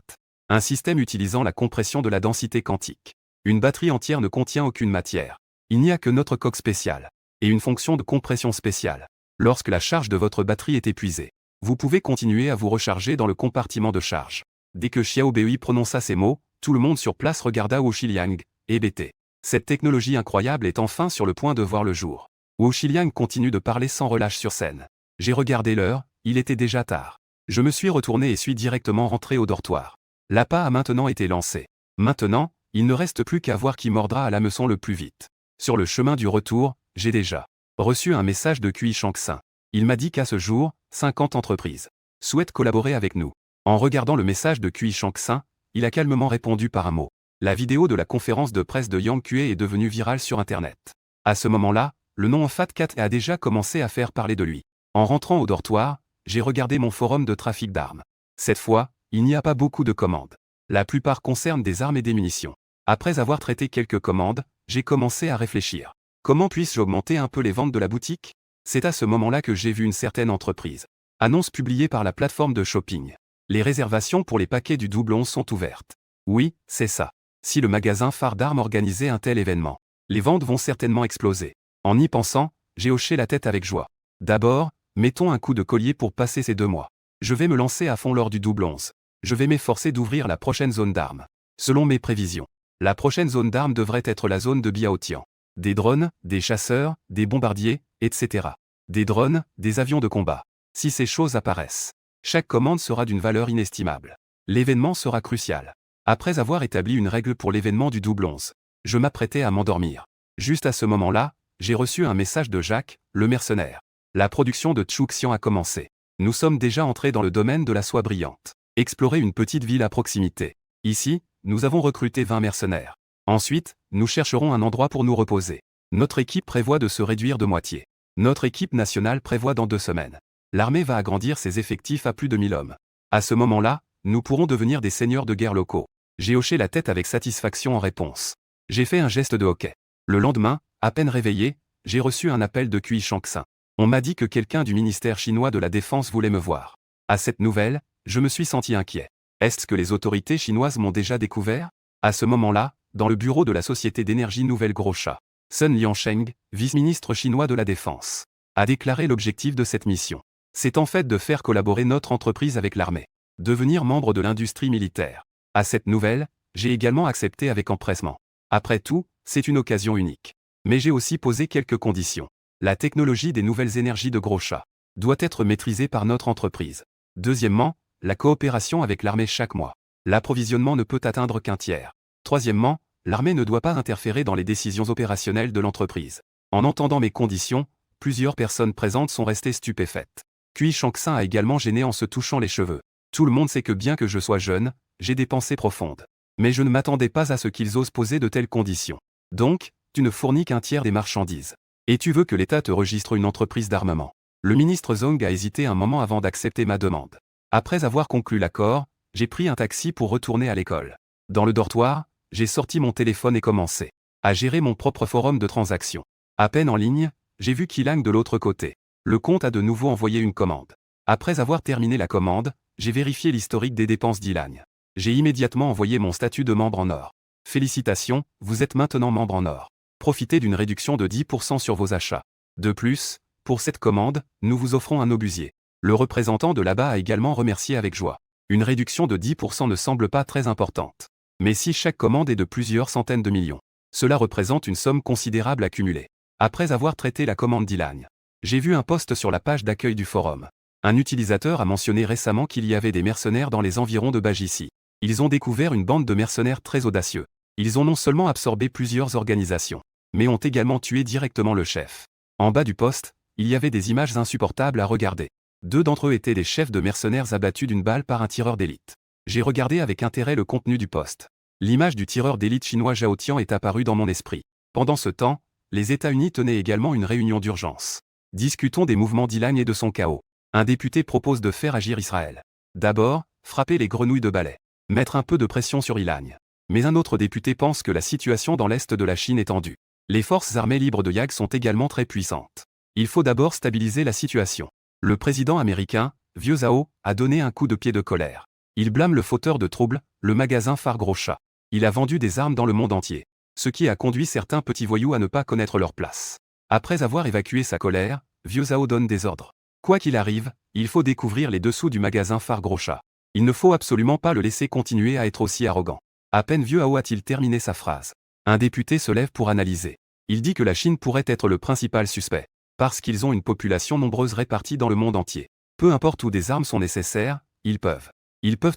Un système utilisant la compression de la densité quantique. Une batterie entière ne contient aucune matière. Il n'y a que notre coque spéciale. Et une fonction de compression spéciale. Lorsque la charge de votre batterie est épuisée, vous pouvez continuer à vous recharger dans le compartiment de charge. Dès que Xiao Bei prononça ces mots, tout le monde sur place regarda Wu Xiliang, hébété. Cette technologie incroyable est enfin sur le point de voir le jour. Wu Xiliang continue de parler sans relâche sur scène. J'ai regardé l'heure, il était déjà tard. Je me suis retourné et suis directement rentré au dortoir. L'appât a maintenant été lancé. Maintenant, il ne reste plus qu'à voir qui mordra à l'hameçon le plus vite. Sur le chemin du retour, j'ai déjà reçu un message de Cui Shanksin. Il m'a dit qu'à ce jour, 50 entreprises souhaitent collaborer avec nous. En regardant le message de Cui Shanksin, il a calmement répondu par un mot. La vidéo de la conférence de presse de Yang Kue est devenue virale sur Internet. À ce moment-là, le nom FAT4 a déjà commencé à faire parler de lui. En rentrant au dortoir, j'ai regardé mon forum de trafic d'armes. Cette fois, il n'y a pas beaucoup de commandes. La plupart concernent des armes et des munitions. Après avoir traité quelques commandes, j'ai commencé à réfléchir. Comment puis-je augmenter un peu les ventes de la boutique? C'est à ce moment-là que j'ai vu une certaine entreprise. Annonce publiée par la plateforme de shopping. Les réservations pour les paquets du double 11 sont ouvertes. Oui, c'est ça. Si le magasin phare d'armes organisait un tel événement, les ventes vont certainement exploser. En y pensant, j'ai hoché la tête avec joie. D'abord, mettons un coup de collier pour passer ces 2 mois. Je vais me lancer à fond lors du double 11. Je vais m'efforcer d'ouvrir la prochaine zone d'armes. Selon mes prévisions, la prochaine zone d'armes devrait être la zone de Biaotian. Des drones, des chasseurs, des bombardiers, etc. Des drones, des avions de combat. Si ces choses apparaissent, chaque commande sera d'une valeur inestimable. L'événement sera crucial. Après avoir établi une règle pour l'événement du double 11, je m'apprêtais à m'endormir. Juste à ce moment-là, j'ai reçu un message de Jacques, le mercenaire. La production de Tchouxian a commencé. Nous sommes déjà entrés dans le domaine de la soie brillante. Explorez une petite ville à proximité. Ici, nous avons recruté 20 mercenaires. Ensuite, nous chercherons un endroit pour nous reposer. Notre équipe prévoit de se réduire de moitié. Notre équipe nationale prévoit dans 2 semaines. L'armée va agrandir ses effectifs à plus de 1000 hommes. À ce moment-là, nous pourrons devenir des seigneurs de guerre locaux. J'ai hoché la tête avec satisfaction en réponse. J'ai fait un geste de hoquet. Le lendemain, à peine réveillé, j'ai reçu un appel de Cui Shangxin. On m'a dit que quelqu'un du ministère chinois de la Défense voulait me voir. À cette nouvelle, je me suis senti inquiet. Est-ce que les autorités chinoises m'ont déjà découvert? À ce moment-là, dans le bureau de la Société d'énergie Nouvelle Groscha, Sun Liansheng, vice-ministre chinois de la Défense, a déclaré l'objectif de cette mission. C'est en fait de faire collaborer notre entreprise avec l'armée. Devenir membre de l'industrie militaire. À cette nouvelle, j'ai également accepté avec empressement. Après tout, c'est une occasion unique. Mais j'ai aussi posé quelques conditions. La technologie des nouvelles énergies de Groscha doit être maîtrisée par notre entreprise. Deuxièmement, la coopération avec l'armée chaque mois. L'approvisionnement ne peut atteindre qu'un tiers. Troisièmement, l'armée ne doit pas interférer dans les décisions opérationnelles de l'entreprise. En entendant mes conditions, plusieurs personnes présentes sont restées stupéfaites. Cui Shangxin a également gêné en se touchant les cheveux. Tout le monde sait que bien que je sois jeune, j'ai des pensées profondes. Mais je ne m'attendais pas à ce qu'ils osent poser de telles conditions. Donc, tu ne fournis qu'un tiers des marchandises. Et tu veux que l'État te registre une entreprise d'armement. Le ministre Zhong a hésité un moment avant d'accepter ma demande. Après avoir conclu l'accord, j'ai pris un taxi pour retourner à l'école. Dans le dortoir, j'ai sorti mon téléphone et commencé à gérer mon propre forum de transactions. À peine en ligne, j'ai vu Qilang de l'autre côté. Le compte a de nouveau envoyé une commande. Après avoir terminé la commande, j'ai vérifié l'historique des dépenses d'Ilang. J'ai immédiatement envoyé mon statut de membre en or. Félicitations, vous êtes maintenant membre en or. Profitez d'une réduction de 10% sur vos achats. De plus, pour cette commande, nous vous offrons un obusier. Le représentant de là-bas a également remercié avec joie. Une réduction de 10% ne semble pas très importante. Mais si chaque commande est de plusieurs centaines de millions, cela représente une somme considérable accumulée. Après avoir traité la commande d'Ilang, j'ai vu un post sur la page d'accueil du forum. Un utilisateur a mentionné récemment qu'il y avait des mercenaires dans les environs de Bajissi. Ils ont découvert une bande de mercenaires très audacieux. Ils ont non seulement absorbé plusieurs organisations, mais ont également tué directement le chef. En bas du post, il y avait des images insupportables à regarder. 2 d'entre eux étaient des chefs de mercenaires abattus d'une balle par un tireur d'élite. J'ai regardé avec intérêt le contenu du post. L'image du tireur d'élite chinois Zhao Tian est apparue dans mon esprit. Pendant ce temps, les États-Unis tenaient également une réunion d'urgence. Discutons des mouvements d'Ilang et de son chaos. Un député propose de faire agir Israël. D'abord, frapper les grenouilles de balai. Mettre un peu de pression sur Ilang. Mais un autre député pense que la situation dans l'est de la Chine est tendue. Les forces armées libres de Yag sont également très puissantes. Il faut d'abord stabiliser la situation. Le président américain, Vieux Zhao, a donné un coup de pied de colère. Il blâme le fauteur de troubles, le magasin phare Groscha. Il a vendu des armes dans le monde entier. Ce qui a conduit certains petits voyous à ne pas connaître leur place. Après avoir évacué sa colère, Vieux Zhao donne des ordres. Quoi qu'il arrive, il faut découvrir les dessous du magasin phare Groscha. Il ne faut absolument pas le laisser continuer à être aussi arrogant. À peine Vieux Zhao a-t-il terminé sa phrase. Un député se lève pour analyser. Il dit que la Chine pourrait être le principal suspect. Parce qu'ils ont une population nombreuse répartie dans le monde entier. Peu importe où des armes sont nécessaires, ils peuvent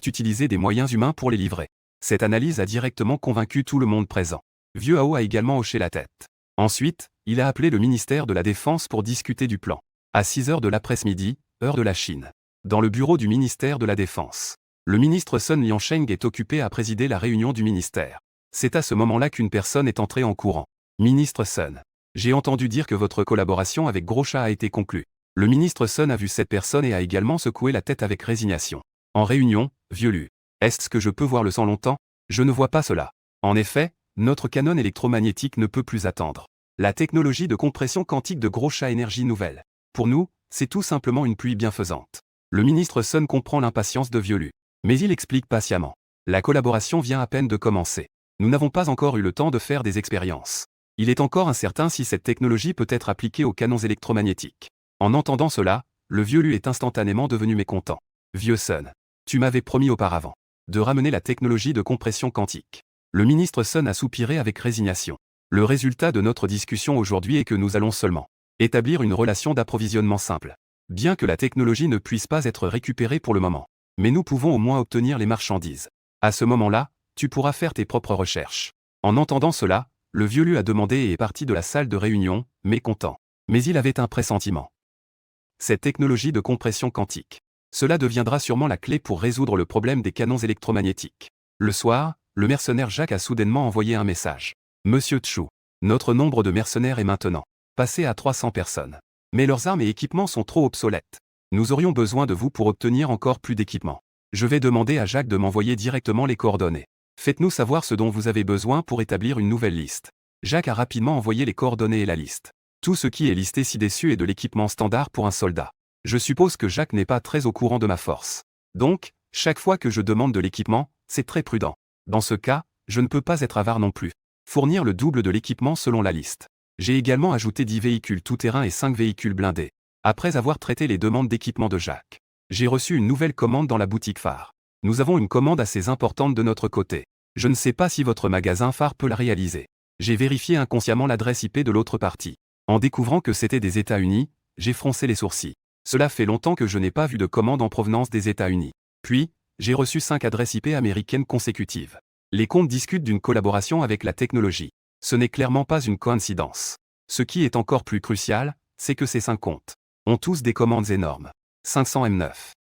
utiliser des moyens humains pour les livrer. Cette analyse a directement convaincu tout le monde présent. Vieux Zhao a également hoché la tête. Ensuite, il a appelé le ministère de la Défense pour discuter du plan. À 6h de l'après-midi, heure de la Chine. Dans le bureau du ministère de la Défense. Le ministre Sun Liansheng est occupé à présider la réunion du ministère. C'est à ce moment-là qu'une personne est entrée en courant. Ministre Sun. J'ai entendu dire que votre collaboration avec Groscha a été conclue. Le ministre Sun a vu cette personne et a également secoué la tête avec résignation. En réunion, Vieux Lu. Est-ce que je peux voir le sang longtemps? Je ne vois pas cela. En effet, notre canon électromagnétique ne peut plus attendre. La technologie de compression quantique de Gros-Chat énergie nouvelle. Pour nous, c'est tout simplement une pluie bienfaisante. Le ministre Sun comprend l'impatience de Vieux Lu. Mais il explique patiemment. La collaboration vient à peine de commencer. Nous n'avons pas encore eu le temps de faire des expériences. Il est encore incertain si cette technologie peut être appliquée aux canons électromagnétiques. En entendant cela, le Vieux Lu est instantanément devenu mécontent. Vieux Sun, tu m'avais promis auparavant de ramener la technologie de compression quantique. Le ministre Sun a soupiré avec résignation. Le résultat de notre discussion aujourd'hui est que nous allons seulement établir une relation d'approvisionnement simple. Bien que la technologie ne puisse pas être récupérée pour le moment. Mais nous pouvons au moins obtenir les marchandises. À ce moment-là, tu pourras faire tes propres recherches. En entendant cela, le Vieux Lu a demandé et est parti de la salle de réunion, mécontent. Mais il avait un pressentiment. Cette technologie de compression quantique. Cela deviendra sûrement la clé pour résoudre le problème des canons électromagnétiques. Le soir, le mercenaire Jacques a soudainement envoyé un message. Monsieur Chu, notre nombre de mercenaires est maintenant passé à 300 personnes. Mais leurs armes et équipements sont trop obsolètes. Nous aurions besoin de vous pour obtenir encore plus d'équipements. Je vais demander à Jacques de m'envoyer directement les coordonnées. Faites-nous savoir ce dont vous avez besoin pour établir une nouvelle liste. Jacques a rapidement envoyé les coordonnées et la liste. Tout ce qui est listé ci-dessus est de l'équipement standard pour un soldat. Je suppose que Jacques n'est pas très au courant de ma force. Donc, chaque fois que je demande de l'équipement, c'est très prudent. Dans ce cas, je ne peux pas être avare non plus. Fournir le double de l'équipement selon la liste. J'ai également ajouté 10 véhicules tout-terrain et 5 véhicules blindés. Après avoir traité les demandes d'équipement de Jacques, j'ai reçu une nouvelle commande dans la boutique phare. Nous avons une commande assez importante de notre côté. Je ne sais pas si votre magasin phare peut la réaliser. J'ai vérifié inconsciemment l'adresse IP de l'autre partie. En découvrant que c'était des États-Unis, j'ai froncé les sourcils. Cela fait longtemps que je n'ai pas vu de commande en provenance des États-Unis. Puis, j'ai reçu 5 adresses IP américaines consécutives. Les comptes discutent d'une collaboration avec la technologie. Ce n'est clairement pas une coïncidence. Ce qui est encore plus crucial, c'est que ces 5 comptes ont tous des commandes énormes. 500 M9,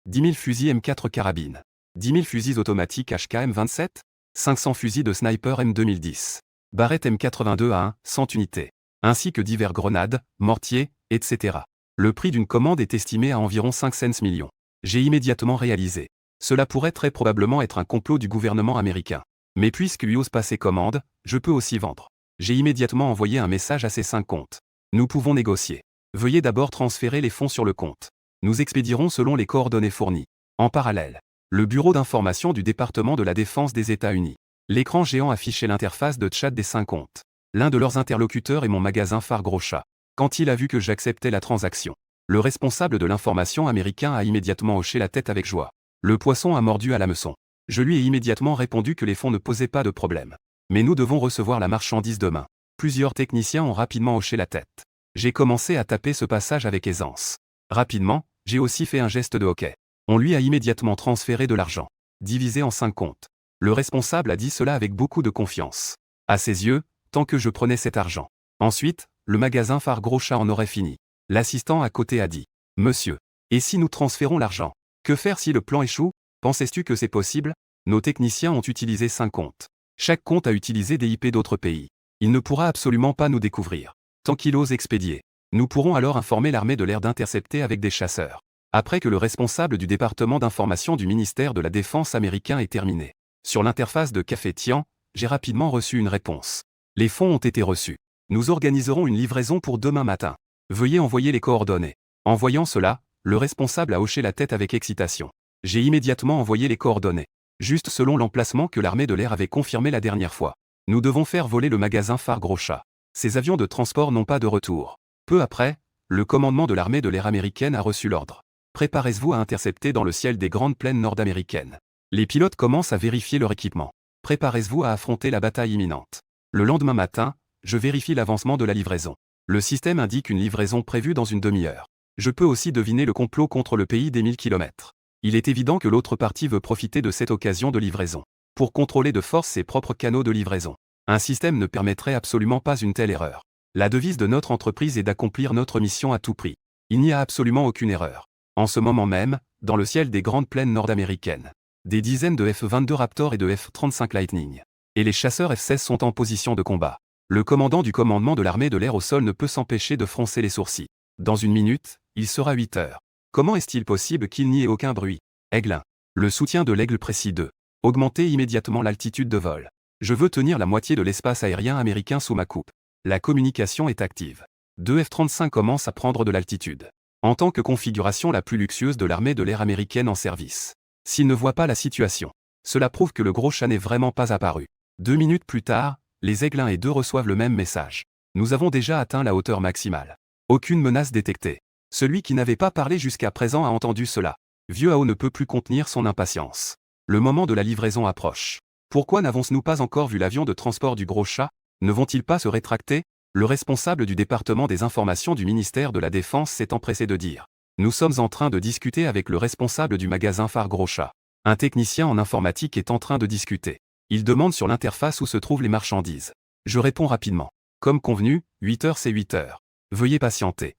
10 000 fusils M4 carabines, 10 000 fusils automatiques HK M27, 500 fusils de sniper M2010, barrettes M82A1, 100 unités, ainsi que divers grenades, mortiers, etc. Le prix d'une commande est estimé à environ 5 cents millions. J'ai immédiatement réalisé. Cela pourrait très probablement être un complot du gouvernement américain. Mais puisqu'il ose passer commande, je peux aussi vendre. J'ai immédiatement envoyé un message à ces 5 comptes. Nous pouvons négocier. Veuillez d'abord transférer les fonds sur le compte. Nous expédierons selon les coordonnées fournies. En parallèle, le bureau d'information du département de la défense des États-Unis. L'écran géant affichait l'interface de chat des 5 comptes. L'un de leurs interlocuteurs est mon magasin phare Gros-Chat. Quand il a vu que j'acceptais la transaction, le responsable de l'information américain a immédiatement hoché la tête avec joie. Le poisson a mordu à l'hameçon. Je lui ai immédiatement répondu que les fonds ne posaient pas de problème. Mais nous devons recevoir la marchandise demain. Plusieurs techniciens ont rapidement hoché la tête. J'ai commencé à taper ce passage avec aisance. Rapidement, j'ai aussi fait un geste de hockey. On lui a immédiatement transféré de l'argent, divisé en 5 comptes. Le responsable a dit cela avec beaucoup de confiance. À ses yeux, tant que je prenais cet argent. Ensuite, le magasin phare Gros-Chat en aurait fini. L'assistant à côté a dit. Monsieur, et si nous transférons l'argent? Que faire si le plan échoue? Pensais-tu que c'est possible? Nos techniciens ont utilisé 5 comptes. Chaque compte a utilisé des IP d'autres pays. Il ne pourra absolument pas nous découvrir. Tant qu'il ose expédier. Nous pourrons alors informer l'armée de l'air d'intercepter avec des chasseurs. Après que le responsable du département d'information du ministère de la Défense américain ait terminé. Sur l'interface de Café Tian, j'ai rapidement reçu une réponse. Les fonds ont été reçus. Nous organiserons une livraison pour demain matin. Veuillez envoyer les coordonnées. En voyant cela, le responsable a hoché la tête avec excitation. J'ai immédiatement envoyé les coordonnées. Juste selon l'emplacement que l'armée de l'air avait confirmé la dernière fois. Nous devons faire voler le magasin phare Gros-Chat. Ces avions de transport n'ont pas de retour. Peu après, le commandement de l'armée de l'air américaine a reçu l'ordre. Préparez-vous à intercepter dans le ciel des grandes plaines nord-américaines. Les pilotes commencent à vérifier leur équipement. Préparez-vous à affronter la bataille imminente. Le lendemain matin, je vérifie l'avancement de la livraison. Le système indique une livraison prévue dans une demi-heure. Je peux aussi deviner le complot contre le pays des 1000 km. Il est évident que l'autre partie veut profiter de cette occasion de livraison pour contrôler de force ses propres canaux de livraison. Un système ne permettrait absolument pas une telle erreur. La devise de notre entreprise est d'accomplir notre mission à tout prix. Il n'y a absolument aucune erreur. En ce moment même, dans le ciel des grandes plaines nord-américaines, des dizaines de F-22 Raptor et de F-35 Lightning et les chasseurs F-16 sont en position de combat. Le commandant du commandement de l'armée de l'air au sol ne peut s'empêcher de froncer les sourcils. Dans une minute, il sera 8 heures. Comment est-il possible qu'il n'y ait aucun bruit? Aigle 1. Le soutien de l'Aigle précis 2. Augmenter immédiatement l'altitude de vol. Je veux tenir la moitié de l'espace aérien américain sous ma coupe. La communication est active. Deux F-35 commencent à prendre de l'altitude. En tant que configuration la plus luxueuse de l'armée de l'air américaine en service. S'ils ne voient pas la situation, cela prouve que le gros chat n'est vraiment pas apparu. 2 minutes plus tard, les Aigle 1 et 2 reçoivent le même message. Nous avons déjà atteint la hauteur maximale. Aucune menace détectée. Celui qui n'avait pas parlé jusqu'à présent a entendu cela. Vieux Hao ne peut plus contenir son impatience. Le moment de la livraison approche. Pourquoi n'avons-nous pas encore vu l'avion de transport du gros chat? Ne vont-ils pas se rétracter? Le responsable du département des informations du ministère de la Défense s'est empressé de dire. Nous sommes en train de discuter avec le responsable du magasin phare Gros Chat. Un technicien en informatique est en train de discuter. Il demande sur l'interface où se trouvent les marchandises. Je réponds rapidement. Comme convenu, 8 heures c'est 8 heures. Veuillez patienter.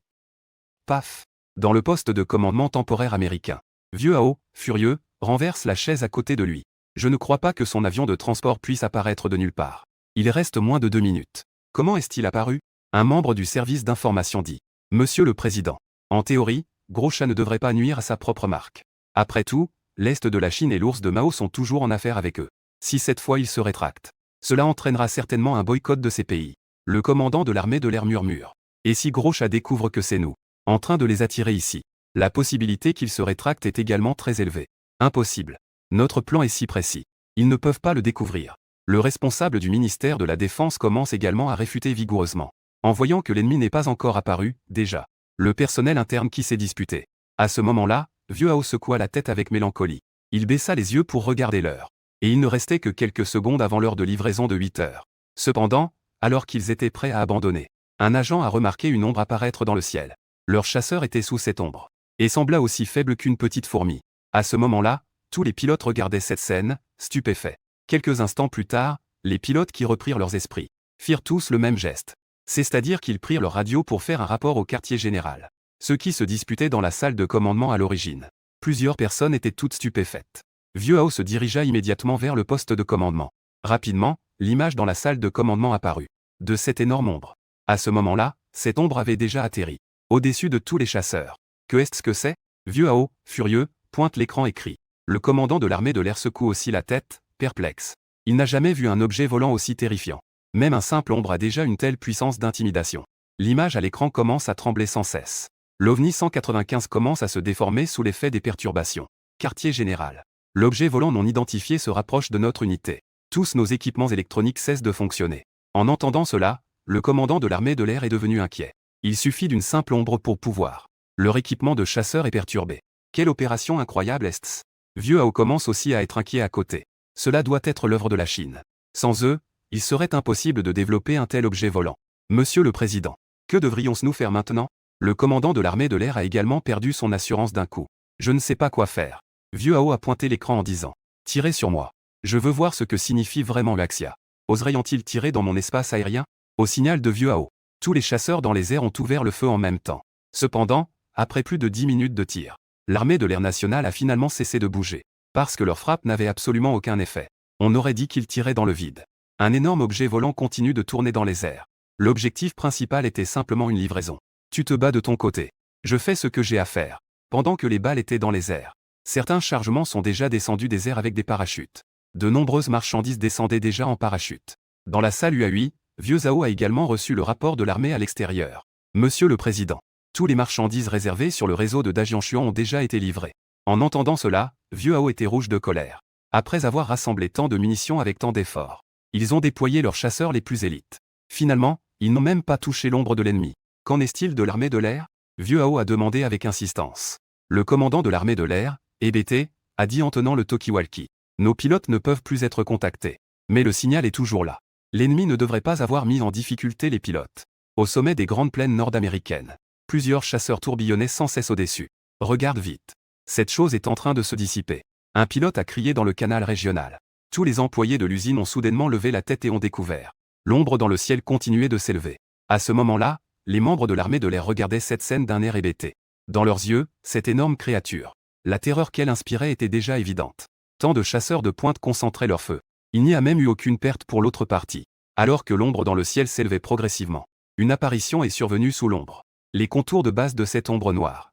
Paf. Dans le poste de commandement temporaire américain. Vieux Hao, furieux, renverse la chaise à côté de lui. Je ne crois pas que son avion de transport puisse apparaître de nulle part. Il reste moins de 2 minutes. Comment est-il apparu? Un membre du service d'information dit. Monsieur le Président. En théorie, Gros Chat ne devrait pas nuire à sa propre marque. Après tout, l'Est de la Chine et l'ours de Mao sont toujours en affaire avec eux. Si cette fois ils se rétractent, cela entraînera certainement un boycott de ces pays. Le commandant de l'armée de l'air murmure. Et si Gros Chat découvre que c'est nous, en train de les attirer ici, la possibilité qu'ils se rétractent est également très élevée. Impossible. Notre plan est si précis. Ils ne peuvent pas le découvrir. Le responsable du ministère de la Défense commence également à réfuter vigoureusement. En voyant que l'ennemi n'est pas encore apparu, déjà. Le personnel interne qui s'est disputé. À ce moment-là, Vieux Hao secoua la tête avec mélancolie. Il baissa les yeux pour regarder l'heure. Et il ne restait que quelques secondes avant l'heure de livraison de 8 heures. Cependant, alors qu'ils étaient prêts à abandonner, un agent a remarqué une ombre apparaître dans le ciel. Leur chasseur était sous cette ombre. Et sembla aussi faible qu'une petite fourmi. À ce moment-là, tous les pilotes regardaient cette scène, stupéfaits. Quelques instants plus tard, les pilotes qui reprirent leurs esprits, firent tous le même geste. C'est-à-dire qu'ils prirent leur radio pour faire un rapport au quartier général. Ceux qui se disputaient dans la salle de commandement à l'origine. Plusieurs personnes étaient toutes stupéfaites. Vieux Hao se dirigea immédiatement vers le poste de commandement. Rapidement, l'image dans la salle de commandement apparut. De cette énorme ombre. À ce moment-là, cette ombre avait déjà atterri. Au-dessus de tous les chasseurs. Que est-ce que c'est? Vieux Hao, furieux, pointe l'écran et crie. Le commandant de l'armée de l'air secoue aussi la tête, perplexe. Il n'a jamais vu un objet volant aussi terrifiant. Même un simple ombre a déjà une telle puissance d'intimidation. L'image à l'écran commence à trembler sans cesse. L'OVNI 195 commence à se déformer sous l'effet des perturbations. Quartier général. L'objet volant non identifié se rapproche de notre unité. Tous nos équipements électroniques cessent de fonctionner. En entendant cela, le commandant de l'armée de l'air est devenu inquiet. Il suffit d'une simple ombre pour pouvoir. Leur équipement de chasseurs est perturbé. Quelle opération incroyable est-ce? Vieux Hao commence aussi à être inquiet à côté. Cela doit être l'œuvre de la Chine. Sans eux, il serait impossible de développer un tel objet volant. Monsieur le Président, que devrions-nous faire maintenant? Le commandant de l'armée de l'air a également perdu son assurance d'un coup. Je ne sais pas quoi faire. Vieux Hao a pointé l'écran en disant. Tirez sur moi. Je veux voir ce que signifie vraiment l'Axia. Oseraient-ils tirer dans mon espace aérien? Au signal de Vieux Hao, tous les chasseurs dans les airs ont ouvert le feu en même temps. Cependant, après plus de 10 minutes de tir, l'armée de l'air nationale a finalement cessé de bouger. Parce que leur frappe n'avait absolument aucun effet. On aurait dit qu'ils tiraient dans le vide. Un énorme objet volant continue de tourner dans les airs. L'objectif principal était simplement une livraison. Tu te bats de ton côté. Je fais ce que j'ai à faire. Pendant que les balles étaient dans les airs. Certains chargements sont déjà descendus des airs avec des parachutes. De nombreuses marchandises descendaient déjà en parachute. Dans la salle UAI, Vieux Hao a également reçu le rapport de l'armée à l'extérieur. Monsieur le Président, tous les marchandises réservées sur le réseau de Dajianshuan ont déjà été livrées. En entendant cela, Vieux Hao était rouge de colère. Après avoir rassemblé tant de munitions avec tant d'efforts, ils ont déployé leurs chasseurs les plus élites. Finalement, ils n'ont même pas touché l'ombre de l'ennemi. Qu'en est-il de l'armée de l'air? Vieux Hao a demandé avec insistance. Le commandant de l'armée de l'air, EBT, a dit en tenant le talkie-walkie. Nos pilotes ne peuvent plus être contactés. Mais le signal est toujours là. L'ennemi ne devrait pas avoir mis en difficulté les pilotes. Au sommet des grandes plaines nord-américaines, plusieurs chasseurs tourbillonnaient sans cesse au-dessus. Regarde vite. Cette chose est en train de se dissiper. Un pilote a crié dans le canal régional. Tous les employés de l'usine ont soudainement levé la tête et ont découvert. L'ombre dans le ciel continuait de s'élever. À ce moment-là, les membres de l'armée de l'air regardaient cette scène d'un air hébété. Dans leurs yeux, cette énorme créature. La terreur qu'elle inspirait était déjà évidente. Tant de chasseurs de pointe concentraient leur feu. Il n'y a même eu aucune perte pour l'autre partie. Alors que l'ombre dans le ciel s'élevait progressivement. Une apparition est survenue sous l'ombre. Les contours de base de cette ombre noire.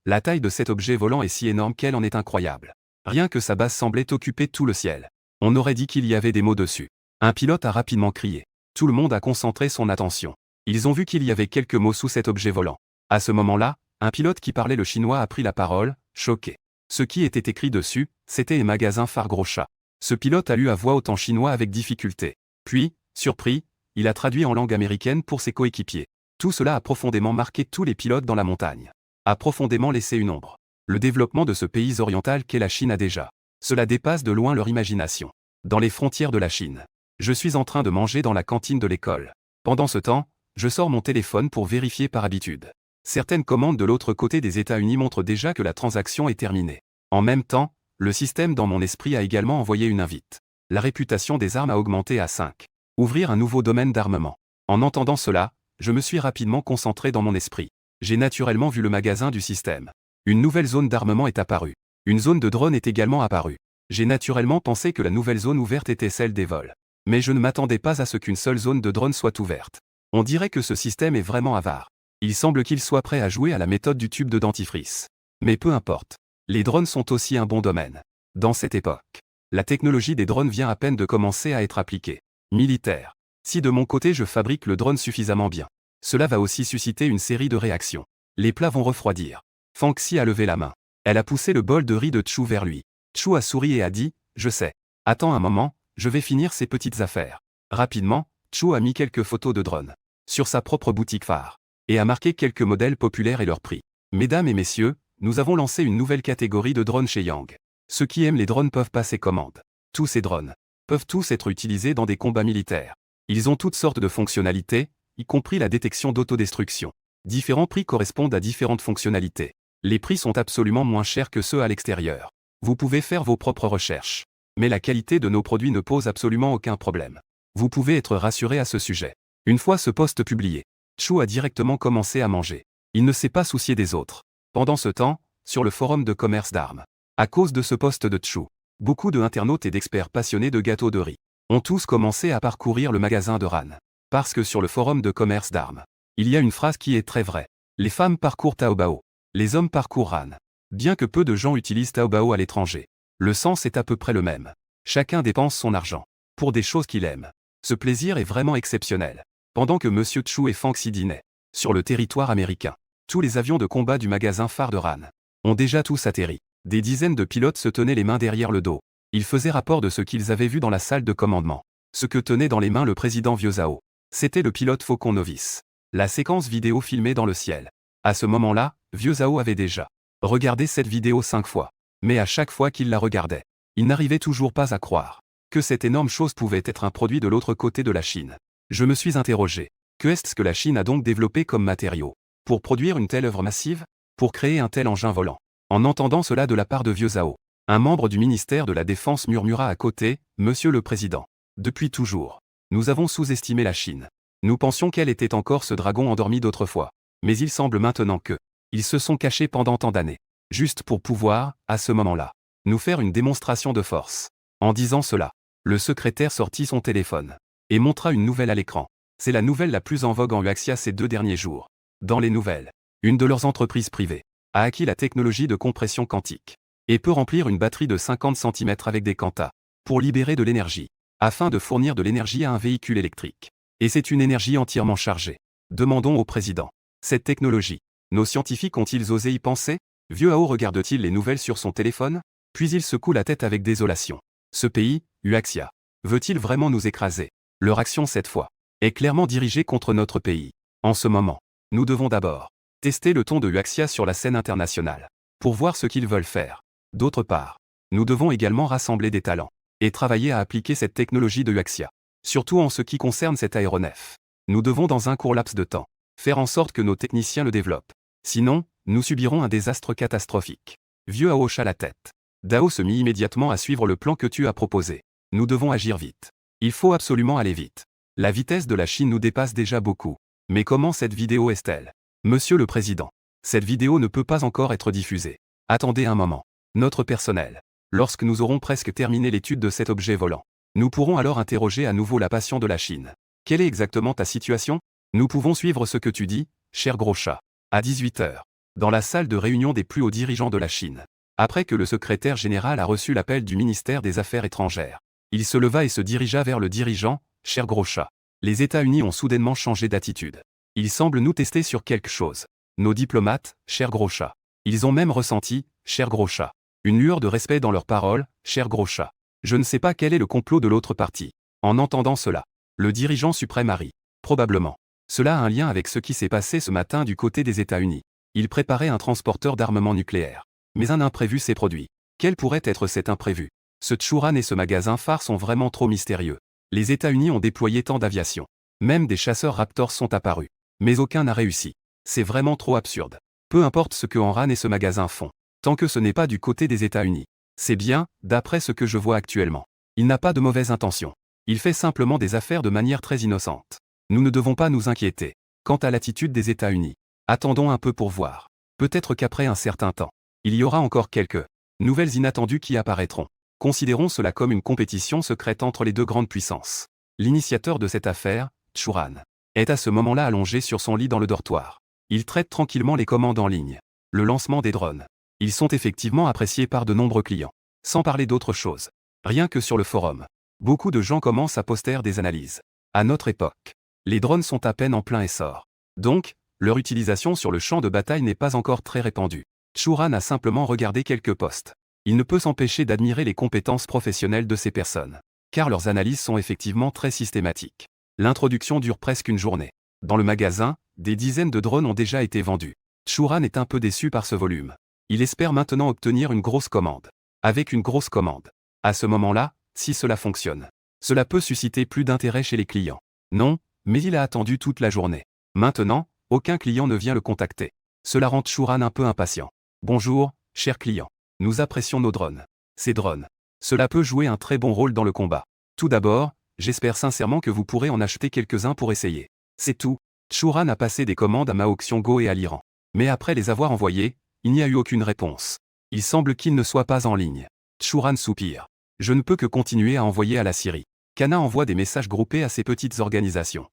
La taille de cet objet volant est si énorme qu'elle en est incroyable. Rien que sa base semblait occuper tout le ciel. On aurait dit qu'il y avait des mots dessus. Un pilote a rapidement crié. Tout le monde a concentré son attention. Ils ont vu qu'il y avait quelques mots sous cet objet volant. À ce moment-là, un pilote qui parlait le chinois a pris la parole, choqué. Ce qui était écrit dessus, c'était les magasins phare gros chat. Ce pilote a lu à voix haute en chinois avec difficulté. Puis, surpris, il a traduit en langue américaine pour ses coéquipiers. Tout cela a profondément marqué tous les pilotes dans la montagne. A profondément laissé une ombre. Le développement de ce pays oriental qu'est la Chine a déjà. Cela dépasse de loin leur imagination. Dans les frontières de la Chine. Je suis en train de manger dans la cantine de l'école. Pendant ce temps, je sors mon téléphone pour vérifier par habitude. Certaines commandes de l'autre côté des États-Unis montrent déjà que la transaction est terminée. En même temps, le système dans mon esprit a également envoyé une invite. La réputation des armes a augmenté à 5. Ouvrir un nouveau domaine d'armement. En entendant cela, je me suis rapidement concentré dans mon esprit. J'ai naturellement vu le magasin du système. Une nouvelle zone d'armement est apparue. Une zone de drone est également apparue. J'ai naturellement pensé que la nouvelle zone ouverte était celle des vols. Mais je ne m'attendais pas à ce qu'une seule zone de drone soit ouverte. On dirait que ce système est vraiment avare. Il semble qu'il soit prêt à jouer à la méthode du tube de dentifrice. Mais peu importe. Les drones sont aussi un bon domaine. Dans cette époque, la technologie des drones vient à peine de commencer à être appliquée. Militaire. Si de mon côté je fabrique le drone suffisamment bien, cela va aussi susciter une série de réactions. Les plats vont refroidir. Fang Xi a levé la main. Elle a poussé le bol de riz de Chu vers lui. Chu a souri et a dit, « Je sais. Attends un moment, je vais finir ces petites affaires. » Rapidement, Chu a mis quelques photos de drones sur sa propre boutique phare et a marqué quelques modèles populaires et leurs prix. Mesdames et messieurs, nous avons lancé une nouvelle catégorie de drones chez Yang. Ceux qui aiment les drones peuvent passer commande. Tous ces drones peuvent tous être utilisés dans des combats militaires. Ils ont toutes sortes de fonctionnalités, y compris la détection d'autodestruction. Différents prix correspondent à différentes fonctionnalités. Les prix sont absolument moins chers que ceux à l'extérieur. Vous pouvez faire vos propres recherches. Mais la qualité de nos produits ne pose absolument aucun problème. Vous pouvez être rassuré à ce sujet. Une fois ce post publié, Chu a directement commencé à manger. Il ne s'est pas soucié des autres. Pendant ce temps, sur le forum de commerce d'armes, à cause de ce post de Chu, beaucoup de internautes et d'experts passionnés de gâteaux de riz ont tous commencé à parcourir le magasin de Ran. Parce que sur le forum de commerce d'armes, il y a une phrase qui est très vraie. Les femmes parcourent Taobao. Les hommes parcourent Ran. Bien que peu de gens utilisent Taobao à l'étranger, le sens est à peu près le même. Chacun dépense son argent pour des choses qu'il aime. Ce plaisir est vraiment exceptionnel. Pendant que Monsieur Chu et Fang Xi dînaient sur le territoire américain, tous les avions de combat du magasin phare de Ran ont déjà tous atterri. Des dizaines de pilotes se tenaient les mains derrière le dos. Ils faisaient rapport de ce qu'ils avaient vu dans la salle de commandement. Ce que tenait dans les mains le président Vieux Zhao, c'était le pilote Faucon novice. La séquence vidéo filmée dans le ciel. À ce moment-là, Vieux Zhao avait déjà regardé cette vidéo 5 fois. Mais à chaque fois qu'il la regardait, il n'arrivait toujours pas à croire que cette énorme chose pouvait être un produit de l'autre côté de la Chine. Je me suis interrogé. Que est-ce que la Chine a donc développé comme matériau pour produire une telle œuvre massive, pour créer un tel engin volant? En entendant cela de la part de Vieux Zhao, un membre du ministère de la Défense murmura à côté, « Monsieur le Président, depuis toujours, nous avons sous-estimé la Chine. Nous pensions qu'elle était encore ce dragon endormi d'autrefois. Mais il semble maintenant que ils se sont cachés pendant tant d'années, juste pour pouvoir, à ce moment-là, nous faire une démonstration de force. » En disant cela, le secrétaire sortit son téléphone et montra une nouvelle à l'écran. C'est la nouvelle la plus en vogue en Huaxia ces 2 derniers jours. Dans les nouvelles, une de leurs entreprises privées a acquis la technologie de compression quantique et peut remplir une batterie de 50 cm avec des quantas pour libérer de l'énergie, afin de fournir de l'énergie à un véhicule électrique. Et c'est une énergie entièrement chargée. Demandons au président. Cette technologie, nos scientifiques ont-ils osé y penser? Vieux Hao regarde-t-il les nouvelles sur son téléphone? Puis il secoue la tête avec désolation. Ce pays, Huaxia, veut-il vraiment nous écraser? Leur action cette fois est clairement dirigée contre notre pays. En ce moment, nous devons d'abord tester le ton de Huaxia sur la scène internationale, pour voir ce qu'ils veulent faire. D'autre part, nous devons également rassembler des talents et travailler à appliquer cette technologie de Huaxia. Surtout en ce qui concerne cet aéronef. Nous devons dans un court laps de temps faire en sorte que nos techniciens le développent. Sinon, nous subirons un désastre catastrophique. Vieux Hao hocha la tête. Dao se mit immédiatement à suivre le plan que tu as proposé. Nous devons agir vite. Il faut absolument aller vite. La vitesse de la Chine nous dépasse déjà beaucoup. Mais comment cette vidéo est-elle? Monsieur le Président, cette vidéo ne peut pas encore être diffusée. Attendez un moment. Notre personnel. Lorsque nous aurons presque terminé l'étude de cet objet volant, nous pourrons alors interroger à nouveau la passion de la Chine. Quelle est exactement ta situation? Nous pouvons suivre ce que tu dis, cher gros chat. À 18h, dans la salle de réunion des plus hauts dirigeants de la Chine. Après que le secrétaire général a reçu l'appel du ministère des Affaires étrangères, Il se leva et se dirigea vers le dirigeant, « Cher gros chat. Les États-Unis ont soudainement changé d'attitude. Ils semblent nous tester sur quelque chose. Nos diplomates, cher gros chat. Ils ont même ressenti, cher gros chat, une lueur de respect dans leurs paroles, cher gros chat. Je ne sais pas quel est le complot de l'autre partie. » En entendant cela, le dirigeant suprême a ri. Probablement. Cela a un lien avec ce qui s'est passé ce matin du côté des États-Unis. Ils préparaient un transporteur d'armement nucléaire. Mais un imprévu s'est produit. Quel pourrait être cet imprévu? Ce Tchouran et ce magasin phare sont vraiment trop mystérieux. Les États-Unis ont déployé tant d'aviation. Même des chasseurs Raptors sont apparus. Mais aucun n'a réussi. C'est vraiment trop absurde. Peu importe ce que Enran et ce magasin font. Tant que ce n'est pas du côté des États-Unis. C'est bien, d'après ce que je vois actuellement. Il n'a pas de mauvaises intentions. Il fait simplement des affaires de manière très innocente. Nous ne devons pas nous inquiéter. Quant à l'attitude des États-Unis, attendons un peu pour voir. Peut-être qu'après un certain temps, il y aura encore quelques nouvelles inattendues qui apparaîtront. Considérons cela comme une compétition secrète entre les deux grandes puissances. L'initiateur de cette affaire, Tchouran, est à ce moment-là allongé sur son lit dans le dortoir. Il traite tranquillement les commandes en ligne. Le lancement des drones. Ils sont effectivement appréciés par de nombreux clients. Sans parler d'autre chose. Rien que sur le forum. Beaucoup de gens commencent à poster des analyses. À notre époque, les drones sont à peine en plein essor. Donc, leur utilisation sur le champ de bataille n'est pas encore très répandue. Tchouran a simplement regardé quelques posts. Il ne peut s'empêcher d'admirer les compétences professionnelles de ces personnes. Car leurs analyses sont effectivement très systématiques. L'introduction dure presque une journée. Dans le magasin, des dizaines de drones ont déjà été vendus. Tchouran est un peu déçu par ce volume. Il espère maintenant obtenir une grosse commande. Avec une grosse commande. À ce moment-là, si cela fonctionne, cela peut susciter plus d'intérêt chez les clients. Non, mais il a attendu toute la journée. Maintenant, aucun client ne vient le contacter. Cela rend Tchouran un peu impatient. Bonjour, cher client. Nous apprécions nos drones. Ces drones. Cela peut jouer un très bon rôle dans le combat. Tout d'abord, j'espère sincèrement que vous pourrez en acheter quelques-uns pour essayer. C'est tout. Tchouran a passé des commandes à Maoxion Go et à l'Iran. Mais après les avoir envoyés, il n'y a eu aucune réponse. Il semble qu'il ne soit pas en ligne. Tchouran soupire. Je ne peux que continuer à envoyer à la Syrie. Kana envoie des messages groupés à ces petites organisations.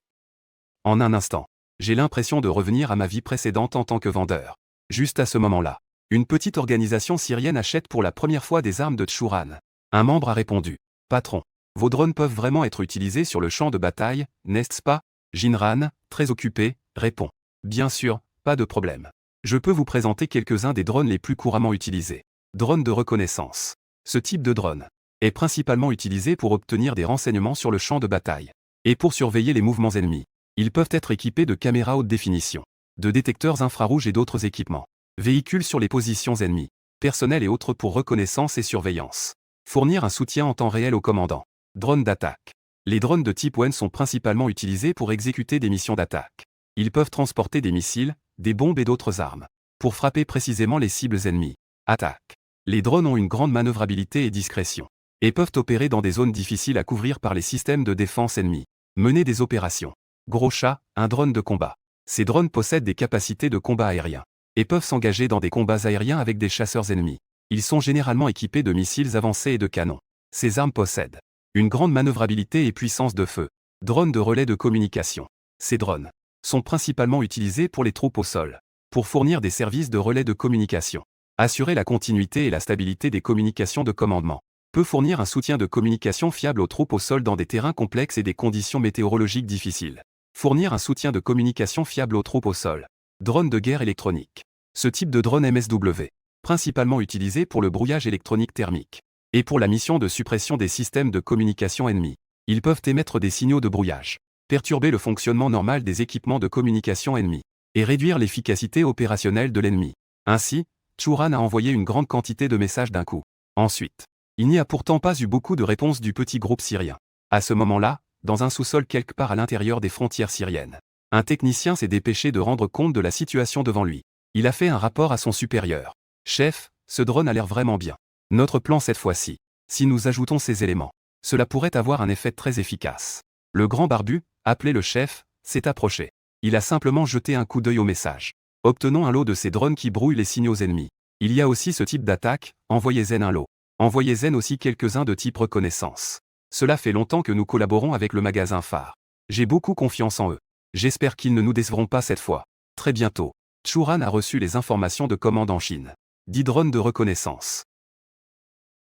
En un instant, j'ai l'impression de revenir à ma vie précédente en tant que vendeur. Juste à ce moment-là, une petite organisation syrienne achète pour la première fois des armes de Tchouran. Un membre a répondu. Patron, vos drones peuvent vraiment être utilisés sur le champ de bataille, n'est-ce pas? Jinran, très occupé, répond. Bien sûr, pas de problème. Je peux vous présenter quelques-uns des drones les plus couramment utilisés. Drones de reconnaissance. Ce type de drone est principalement utilisé pour obtenir des renseignements sur le champ de bataille et pour surveiller les mouvements ennemis. Ils peuvent être équipés de caméras haute définition, de détecteurs infrarouges et d'autres équipements. Véhicules sur les positions ennemies, personnel et autres pour reconnaissance et surveillance. Fournir un soutien en temps réel au commandant. Drones d'attaque. Les drones de type ONE sont principalement utilisés pour exécuter des missions d'attaque. Ils peuvent transporter des missiles, des bombes et d'autres armes, pour frapper précisément les cibles ennemies. Attaque. Les drones ont une grande manœuvrabilité et discrétion, et peuvent opérer dans des zones difficiles à couvrir par les systèmes de défense ennemis. Mener des opérations. Gros chat, un drone de combat. Ces drones possèdent des capacités de combat aérien, et peuvent s'engager dans des combats aériens avec des chasseurs ennemis. Ils sont généralement équipés de missiles avancés et de canons. Ces armes possèdent une grande manœuvrabilité et puissance de feu. Drones de relais de communication. Ces drones sont principalement utilisés pour les troupes au sol, pour fournir des services de relais de communication. Assurer la continuité et la stabilité des communications de commandement. Peut fournir un soutien de communication fiable aux troupes au sol dans des terrains complexes et des conditions météorologiques difficiles. Fournir un soutien de communication fiable aux troupes au sol. Drone de guerre électronique. Ce type de drone MSW, principalement utilisé pour le brouillage électronique thermique, et pour la mission de suppression des systèmes de communication ennemis. Ils peuvent émettre des signaux de brouillage, perturber le fonctionnement normal des équipements de communication ennemis, et réduire l'efficacité opérationnelle de l'ennemi. Ainsi, Tchouran a envoyé une grande quantité de messages d'un coup. Ensuite, il n'y a pourtant pas eu beaucoup de réponses du petit groupe syrien. À ce moment-là, dans un sous-sol quelque part à l'intérieur des frontières syriennes, un technicien s'est dépêché de rendre compte de la situation devant lui. Il a fait un rapport à son supérieur. Chef, ce drone a l'air vraiment bien. Notre plan cette fois-ci, si nous ajoutons ces éléments, cela pourrait avoir un effet très efficace. Le grand barbu, appelé le chef, s'est approché. Il a simplement jeté un coup d'œil au message. Obtenons un lot de ces drones qui brouillent les signaux ennemis. Il y a aussi ce type d'attaque, envoyez-en un lot. Envoyez-en aussi quelques-uns de type reconnaissance. Cela fait longtemps que nous collaborons avec le magasin phare. J'ai beaucoup confiance en eux. J'espère qu'ils ne nous décevront pas cette fois. Très bientôt. Tchouran a reçu les informations de commande en Chine. 10 drones de reconnaissance.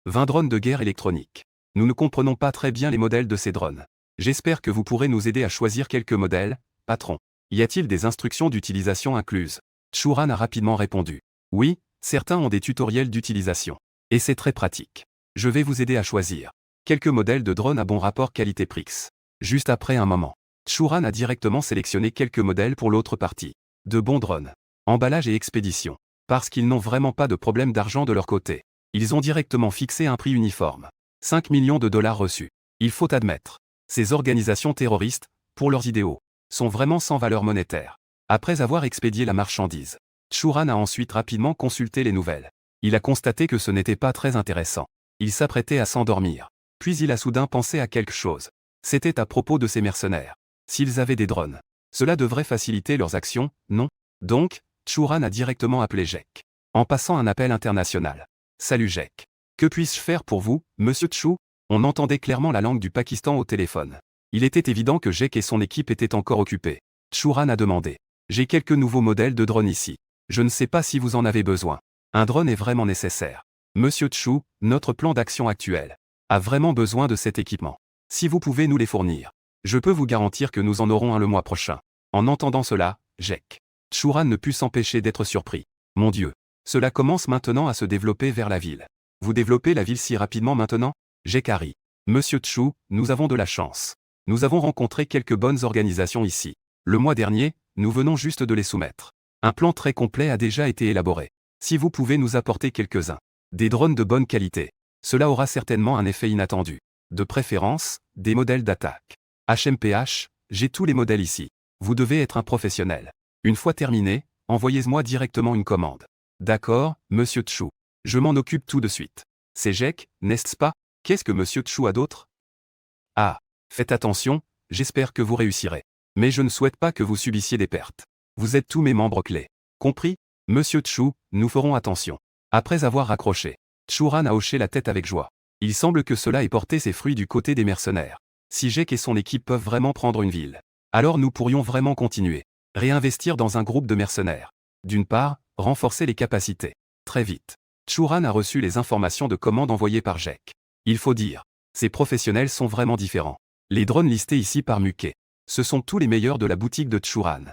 20 drones de guerre électronique. Nous ne comprenons pas très bien les modèles de ces drones. J'espère que vous pourrez nous aider à choisir quelques modèles, patron. Y a-t-il des instructions d'utilisation incluses? Tchouran a rapidement répondu. Oui, certains ont des tutoriels d'utilisation. Et c'est très pratique. Je vais vous aider à choisir quelques modèles de drones à bon rapport qualité-prix. Juste après un moment, Tchouran a directement sélectionné quelques modèles pour l'autre partie. De bons drones. Emballage et expédition. Parce qu'ils n'ont vraiment pas de problème d'argent de leur côté. Ils ont directement fixé un prix uniforme. 5 millions de dollars reçus. Il faut admettre. Ces organisations terroristes, pour leurs idéaux, sont vraiment sans valeur monétaire. Après avoir expédié la marchandise, Tchouran a ensuite rapidement consulté les nouvelles. Il a constaté que ce n'était pas très intéressant. Il s'apprêtait à s'endormir. Puis il a soudain pensé à quelque chose. C'était à propos de ces mercenaires. S'ils avaient des drones, cela devrait faciliter leurs actions, non? Donc, Tchouran a directement appelé Jack. En passant un appel international. Salut Jack. Que puis-je faire pour vous, monsieur Tchou? On entendait clairement la langue du Pakistan au téléphone. Il était évident que Jack et son équipe étaient encore occupés. Tchouran a demandé. J'ai quelques nouveaux modèles de drones ici. Je ne sais pas si vous en avez besoin. Un drone est vraiment nécessaire. Monsieur Tchou, notre plan d'action actuel a vraiment besoin de cet équipement. Si vous pouvez nous les fournir, je peux vous garantir que nous en aurons un le mois prochain. En entendant cela, Jack. Tchouran ne put s'empêcher d'être surpris. Mon Dieu. Cela commence maintenant à se développer vers la ville. Vous développez la ville si rapidement maintenant? Jack a ri. Monsieur Tchou, nous avons de la chance. Nous avons rencontré quelques bonnes organisations ici. Le mois dernier, nous venons juste de les soumettre. Un plan très complet a déjà été élaboré. Si vous pouvez nous apporter quelques-uns. Des drones de bonne qualité. Cela aura certainement un effet inattendu. De préférence, des modèles d'attaque. HMPH, j'ai tous les modèles ici. Vous devez être un professionnel. Une fois terminé, envoyez-moi directement une commande. D'accord, monsieur Tchou. Je m'en occupe tout de suite. C'est Jack, n'est-ce pas? Qu'est-ce que monsieur Tchou a d'autre? Ah, faites attention, j'espère que vous réussirez. Mais je ne souhaite pas que vous subissiez des pertes. Vous êtes tous mes membres clés. Compris? Monsieur Tchou, nous ferons attention. Après avoir raccroché, Tchouran a hoché la tête avec joie. Il semble que cela ait porté ses fruits du côté des mercenaires. Si Jack et son équipe peuvent vraiment prendre une ville, alors nous pourrions vraiment continuer. Réinvestir dans un groupe de mercenaires. D'une part, renforcer les capacités. Très vite. Tchouran a reçu les informations de commande envoyées par Jack. Il faut dire, ces professionnels sont vraiment différents. Les drones listés ici par Muquet, ce sont tous les meilleurs de la boutique de Tchouran.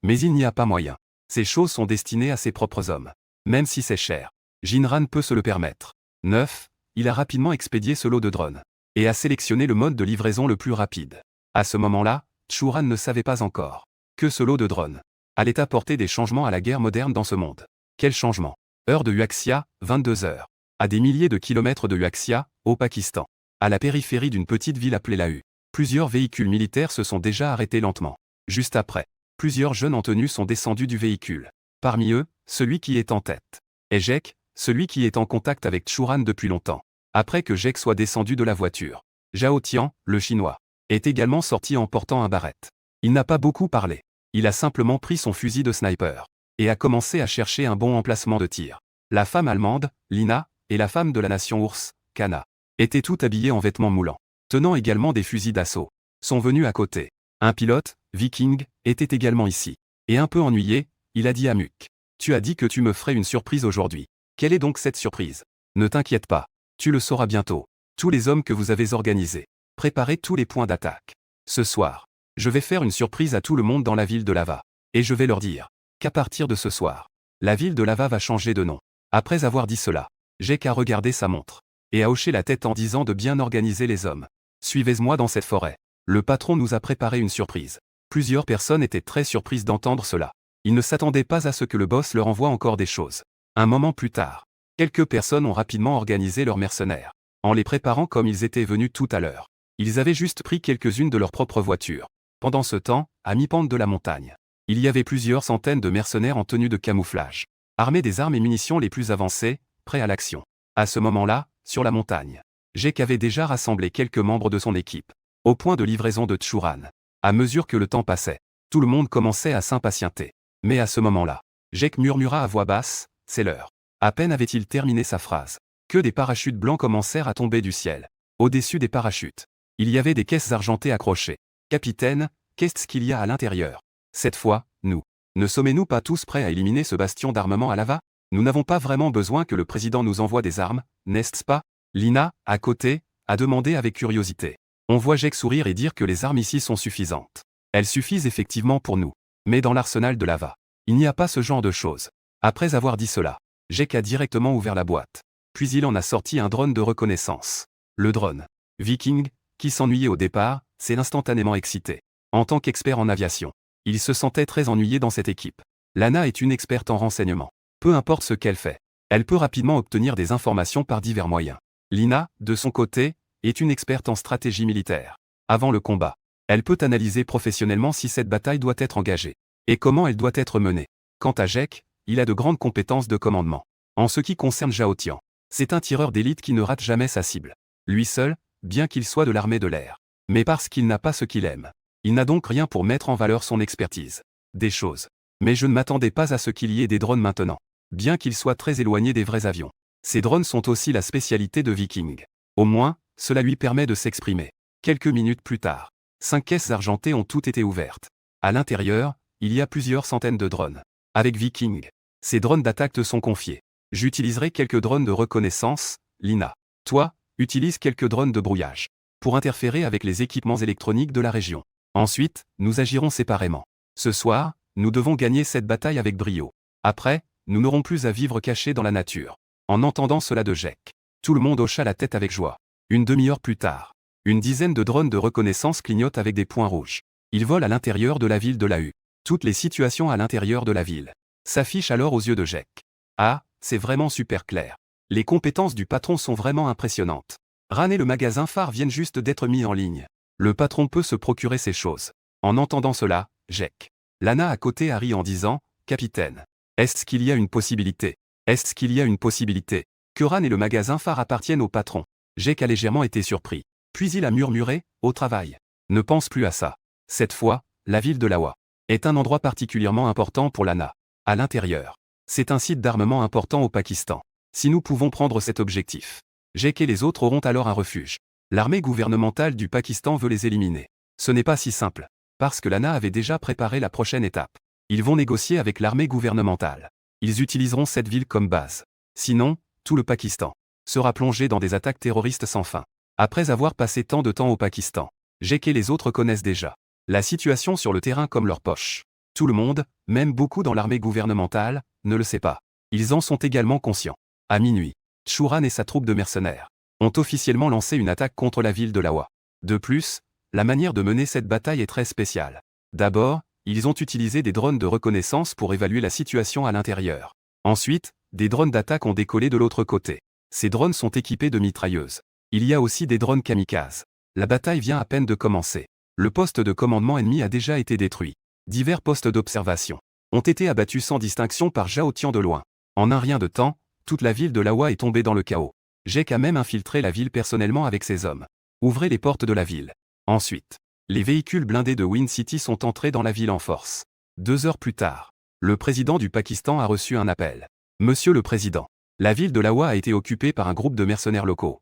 Mais il n'y a pas moyen. Ces choses sont destinées à ses propres hommes. Même si c'est cher, Jinran peut se le permettre. 9. Il a rapidement expédié ce lot de drones. Et a sélectionné le mode de livraison le plus rapide. À ce moment-là, Tchouran ne savait pas encore que ce lot de drones allait apporter des changements à la guerre moderne dans ce monde. Quel changement? Heure de Huaxia, 22 heures. À des milliers de kilomètres de Huaxia, au Pakistan. À la périphérie d'une petite ville appelée Lahu. Plusieurs véhicules militaires se sont déjà arrêtés lentement. Juste après, plusieurs jeunes en tenue sont descendus du véhicule. Parmi eux, celui qui est en tête est Jack, celui qui est en contact avec Tchouran depuis longtemps. Après que Jack soit descendu de la voiture, Zhao Tian, le chinois, est également sorti en portant un barrette. Il n'a pas beaucoup parlé. Il a simplement pris son fusil de sniper et a commencé à chercher un bon emplacement de tir. La femme allemande, Lina, et la femme de la nation ours, Kana, étaient toutes habillées en vêtements moulants, tenant également des fusils d'assaut. Sont venus à côté. Un pilote, Viking, était également ici. Et un peu ennuyé, il a dit à Muk. Tu as dit que tu me ferais une surprise aujourd'hui. Quelle est donc cette surprise? Ne t'inquiète pas. Tu le sauras bientôt. Tous les hommes que vous avez organisés. Préparez tous les points d'attaque. Ce soir, je vais faire une surprise à tout le monde dans la ville de Lava. Et je vais leur dire qu'à partir de ce soir, la ville de Lava va changer de nom. Après avoir dit cela, Jack a regardé sa montre et a hoché la tête en disant de bien organiser les hommes. Suivez-moi dans cette forêt. Le patron nous a préparé une surprise. Plusieurs personnes étaient très surprises d'entendre cela. Ils ne s'attendaient pas à ce que le boss leur envoie encore des choses. Un moment plus tard, quelques personnes ont rapidement organisé leurs mercenaires, en les préparant comme ils étaient venus tout à l'heure. Ils avaient juste pris quelques-unes de leurs propres voitures. Pendant ce temps, à mi-pente de la montagne, il y avait plusieurs centaines de mercenaires en tenue de camouflage, armés des armes et munitions les plus avancées, prêts à l'action. À ce moment-là, sur la montagne, Jack avait déjà rassemblé quelques membres de son équipe, au point de livraison de Tchouran. À mesure que le temps passait, tout le monde commençait à s'impatienter. Mais à ce moment-là, Jack murmura à voix basse, c'est l'heure. À peine avait-il terminé sa phrase, que des parachutes blancs commencèrent à tomber du ciel. Au-dessus des parachutes, il y avait des caisses argentées accrochées. Capitaine, qu'est-ce qu'il y a à l'intérieur? Cette fois, nous. Ne sommes-nous pas tous prêts à éliminer ce bastion d'armement à Lava? Nous n'avons pas vraiment besoin que le président nous envoie des armes, n'est-ce pas? Lina, à côté, a demandé avec curiosité. On voit Jake sourire et dire que les armes ici sont suffisantes. Elles suffisent effectivement pour nous. Mais dans l'arsenal de Lava, il n'y a pas ce genre de choses. Après avoir dit cela, Jake a directement ouvert la boîte. Puis il en a sorti un drone de reconnaissance. Le drone Viking, qui s'ennuyait au départ, s'est instantanément excité. En tant qu'expert en aviation, il se sentait très ennuyé dans cette équipe. Lana est une experte en renseignement. Peu importe ce qu'elle fait, elle peut rapidement obtenir des informations par divers moyens. Lina, de son côté, est une experte en stratégie militaire. Avant le combat, elle peut analyser professionnellement si cette bataille doit être engagée et comment elle doit être menée. Quant à Jake, il a de grandes compétences de commandement. En ce qui concerne Zhao Tian, c'est un tireur d'élite qui ne rate jamais sa cible. Lui seul, bien qu'il soit de l'armée de l'air. Mais parce qu'il n'a pas ce qu'il aime. Il n'a donc rien pour mettre en valeur son expertise. Des choses. Mais je ne m'attendais pas à ce qu'il y ait des drones maintenant. Bien qu'ils soient très éloignés des vrais avions. Ces drones sont aussi la spécialité de Viking. Au moins, cela lui permet de s'exprimer. Quelques minutes plus tard, 5 caisses argentées ont toutes été ouvertes. À l'intérieur, il y a plusieurs centaines de drones. Avec Viking, ces drones d'attaque te sont confiés. J'utiliserai quelques drones de reconnaissance, Lina. Toi, utilise quelques drones de brouillage. Pour interférer avec les équipements électroniques de la région. Ensuite, nous agirons séparément. Ce soir, nous devons gagner cette bataille avec brio. Après, nous n'aurons plus à vivre cachés dans la nature. En entendant cela de Jake, tout le monde hocha la tête avec joie. Une demi-heure plus tard, une dizaine de drones de reconnaissance clignotent avec des points rouges. Ils volent à l'intérieur de la ville de Lahu. Toutes les situations à l'intérieur de la ville s'affichent alors aux yeux de Jake. Ah, c'est vraiment super clair. Les compétences du patron sont vraiment impressionnantes. Ran et le magasin phare viennent juste d'être mis en ligne. Le patron peut se procurer ces choses. En entendant cela, Jake. Lana à côté a ri en disant, « Capitaine, est-ce qu'il y a une possibilité? Est-ce qu'il y a une possibilité que Ran et le magasin phare appartiennent au patron ?» Jake a légèrement été surpris. Puis il a murmuré, « Au travail. Ne pense plus à ça. » Cette fois, la ville de Lawa est un endroit particulièrement important pour Lana. À l'intérieur, c'est un site d'armement important au Pakistan. Si nous pouvons prendre cet objectif, Jake et les autres auront alors un refuge. L'armée gouvernementale du Pakistan veut les éliminer. Ce n'est pas si simple, parce que Lana avait déjà préparé la prochaine étape. Ils vont négocier avec l'armée gouvernementale. Ils utiliseront cette ville comme base. Sinon, tout le Pakistan sera plongé dans des attaques terroristes sans fin. Après avoir passé tant de temps au Pakistan, Jake et les autres connaissent déjà la situation sur le terrain comme leur poche. Tout le monde, même beaucoup dans l'armée gouvernementale, ne le sait pas. Ils en sont également conscients. À minuit, Churan et sa troupe de mercenaires ont officiellement lancé une attaque contre la ville de Lawa. De plus, la manière de mener cette bataille est très spéciale. D'abord, ils ont utilisé des drones de reconnaissance pour évaluer la situation à l'intérieur. Ensuite, des drones d'attaque ont décollé de l'autre côté. Ces drones sont équipés de mitrailleuses. Il y a aussi des drones kamikazes. La bataille vient à peine de commencer. Le poste de commandement ennemi a déjà été détruit. Divers postes d'observation ont été abattus sans distinction par Zhao Tian de loin. En un rien de temps, toute la ville de Lawa est tombée dans le chaos. Jake a même infiltré la ville personnellement avec ses hommes. Ouvrez les portes de la ville. Ensuite, les véhicules blindés de Wind City sont entrés dans la ville en force. 2 heures plus tard, le président du Pakistan a reçu un appel. Monsieur le Président, la ville de Lawa a été occupée par un groupe de mercenaires locaux.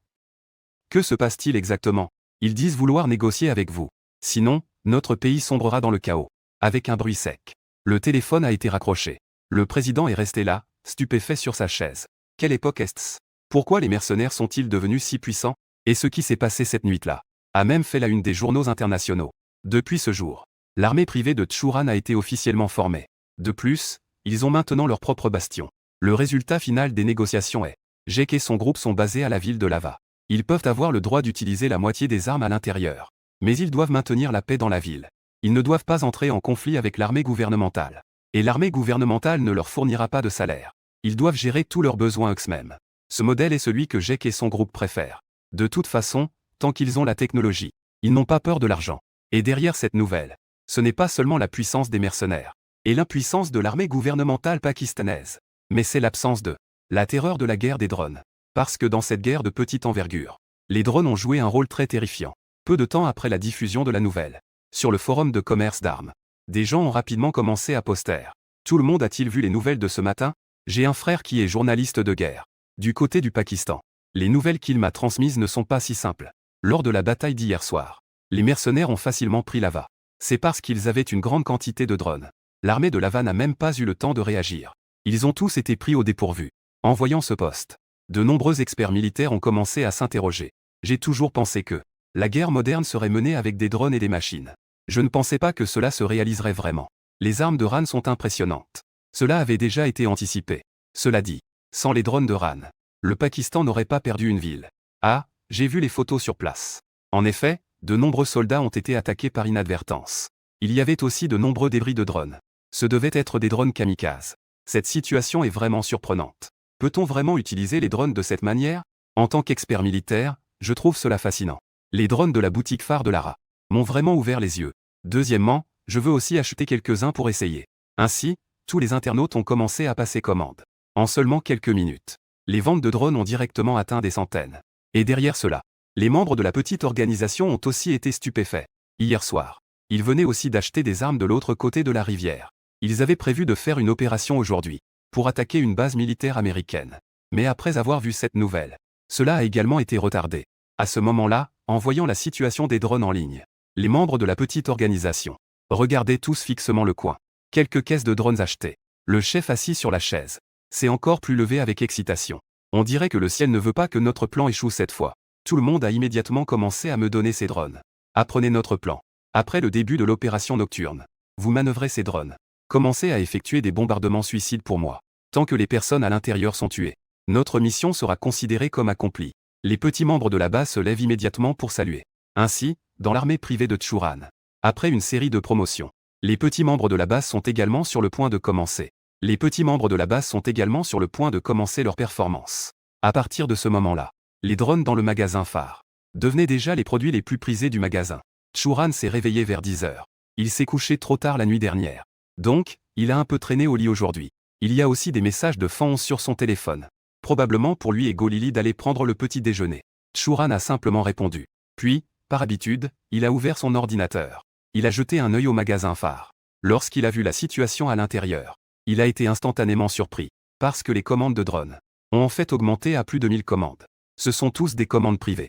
Que se passe-t-il exactement? Ils disent vouloir négocier avec vous. Sinon, notre pays sombrera dans le chaos. Avec un bruit sec, le téléphone a été raccroché. Le président est resté là, stupéfait sur sa chaise. Quelle époque est-ce? Pourquoi les mercenaires sont-ils devenus si puissants? Et ce qui s'est passé cette nuit-là a même fait la une des journaux internationaux. Depuis ce jour, l'armée privée de Churan a été officiellement formée. De plus, ils ont maintenant leur propre bastion. Le résultat final des négociations est Jake et son groupe sont basés à la ville de Lava. Ils peuvent avoir le droit d'utiliser la moitié des armes à l'intérieur. Mais ils doivent maintenir la paix dans la ville. Ils ne doivent pas entrer en conflit avec l'armée gouvernementale. Et l'armée gouvernementale ne leur fournira pas de salaire. Ils doivent gérer tous leurs besoins eux-mêmes. Ce modèle est celui que Jake et son groupe préfèrent. De toute façon, tant qu'ils ont la technologie, ils n'ont pas peur de l'argent. Et derrière cette nouvelle, ce n'est pas seulement la puissance des mercenaires et l'impuissance de l'armée gouvernementale pakistanaise, mais c'est l'absence de la terreur de la guerre des drones. Parce que dans cette guerre de petite envergure, les drones ont joué un rôle très terrifiant. Peu de temps après la diffusion de la nouvelle, sur le forum de commerce d'armes, des gens ont rapidement commencé à poster. Tout le monde a-t-il vu les nouvelles de ce matin? J'ai un frère qui est journaliste de guerre. Du côté du Pakistan, les nouvelles qu'il m'a transmises ne sont pas si simples. Lors de la bataille d'hier soir, les mercenaires ont facilement pris Lava. C'est parce qu'ils avaient une grande quantité de drones. L'armée de Lava n'a même pas eu le temps de réagir. Ils ont tous été pris au dépourvu. En voyant ce poste, de nombreux experts militaires ont commencé à s'interroger. J'ai toujours pensé que la guerre moderne serait menée avec des drones et des machines. Je ne pensais pas que cela se réaliserait vraiment. Les armes de RAN sont impressionnantes. Cela avait déjà été anticipé. Cela dit, sans les drones de RAN, le Pakistan n'aurait pas perdu une ville. Ah, j'ai vu les photos sur place. En effet, de nombreux soldats ont été attaqués par inadvertance. Il y avait aussi de nombreux débris de drones. Ce devaient être des drones kamikazes. Cette situation est vraiment surprenante. Peut-on vraiment utiliser les drones de cette manière? En tant qu'expert militaire, je trouve cela fascinant. Les drones de la boutique phare de Lara m'ont vraiment ouvert les yeux. Deuxièmement, je veux aussi acheter quelques-uns pour essayer. Ainsi, tous les internautes ont commencé à passer commande. En seulement quelques minutes, les ventes de drones ont directement atteint des centaines. Et derrière cela, les membres de la petite organisation ont aussi été stupéfaits. Hier soir, ils venaient aussi d'acheter des armes de l'autre côté de la rivière. Ils avaient prévu de faire une opération aujourd'hui, pour attaquer une base militaire américaine. Mais après avoir vu cette nouvelle, cela a également été retardé. À ce moment-là, en voyant la situation des drones en ligne, les membres de la petite organisation regardaient tous fixement le coin. Quelques caisses de drones achetées. Le chef assis sur la chaise s'est encore plus levé avec excitation. On dirait que le ciel ne veut pas que notre plan échoue cette fois. Tout le monde a immédiatement commencé à me donner ces drones. Apprenez notre plan. Après le début de l'opération nocturne, vous manœuvrez ces drones. Commencez à effectuer des bombardements suicides pour moi. Tant que les personnes à l'intérieur sont tuées, notre mission sera considérée comme accomplie. Les petits membres de la base se lèvent immédiatement pour saluer. Ainsi, dans l'armée privée de Tchouran, après une série de promotions, les petits membres de la base sont également sur le point de commencer. Les petits membres de la base sont également sur le point de commencer leur performance. À partir de ce moment-là, les drones dans le magasin phare devenaient déjà les produits les plus prisés du magasin. Tchouran s'est réveillé vers 10 heures. Il s'est couché trop tard la nuit dernière. Donc, il a un peu traîné au lit aujourd'hui. Il y a aussi des messages de fans sur son téléphone. Probablement pour lui et Golili d'aller prendre le petit déjeuner. Tchouran a simplement répondu. Puis, par habitude, il a ouvert son ordinateur. Il a jeté un œil au magasin phare. Lorsqu'il a vu la situation à l'intérieur, il a été instantanément surpris, parce que les commandes de drones ont en fait augmenté à plus de 1000 commandes. Ce sont tous des commandes privées.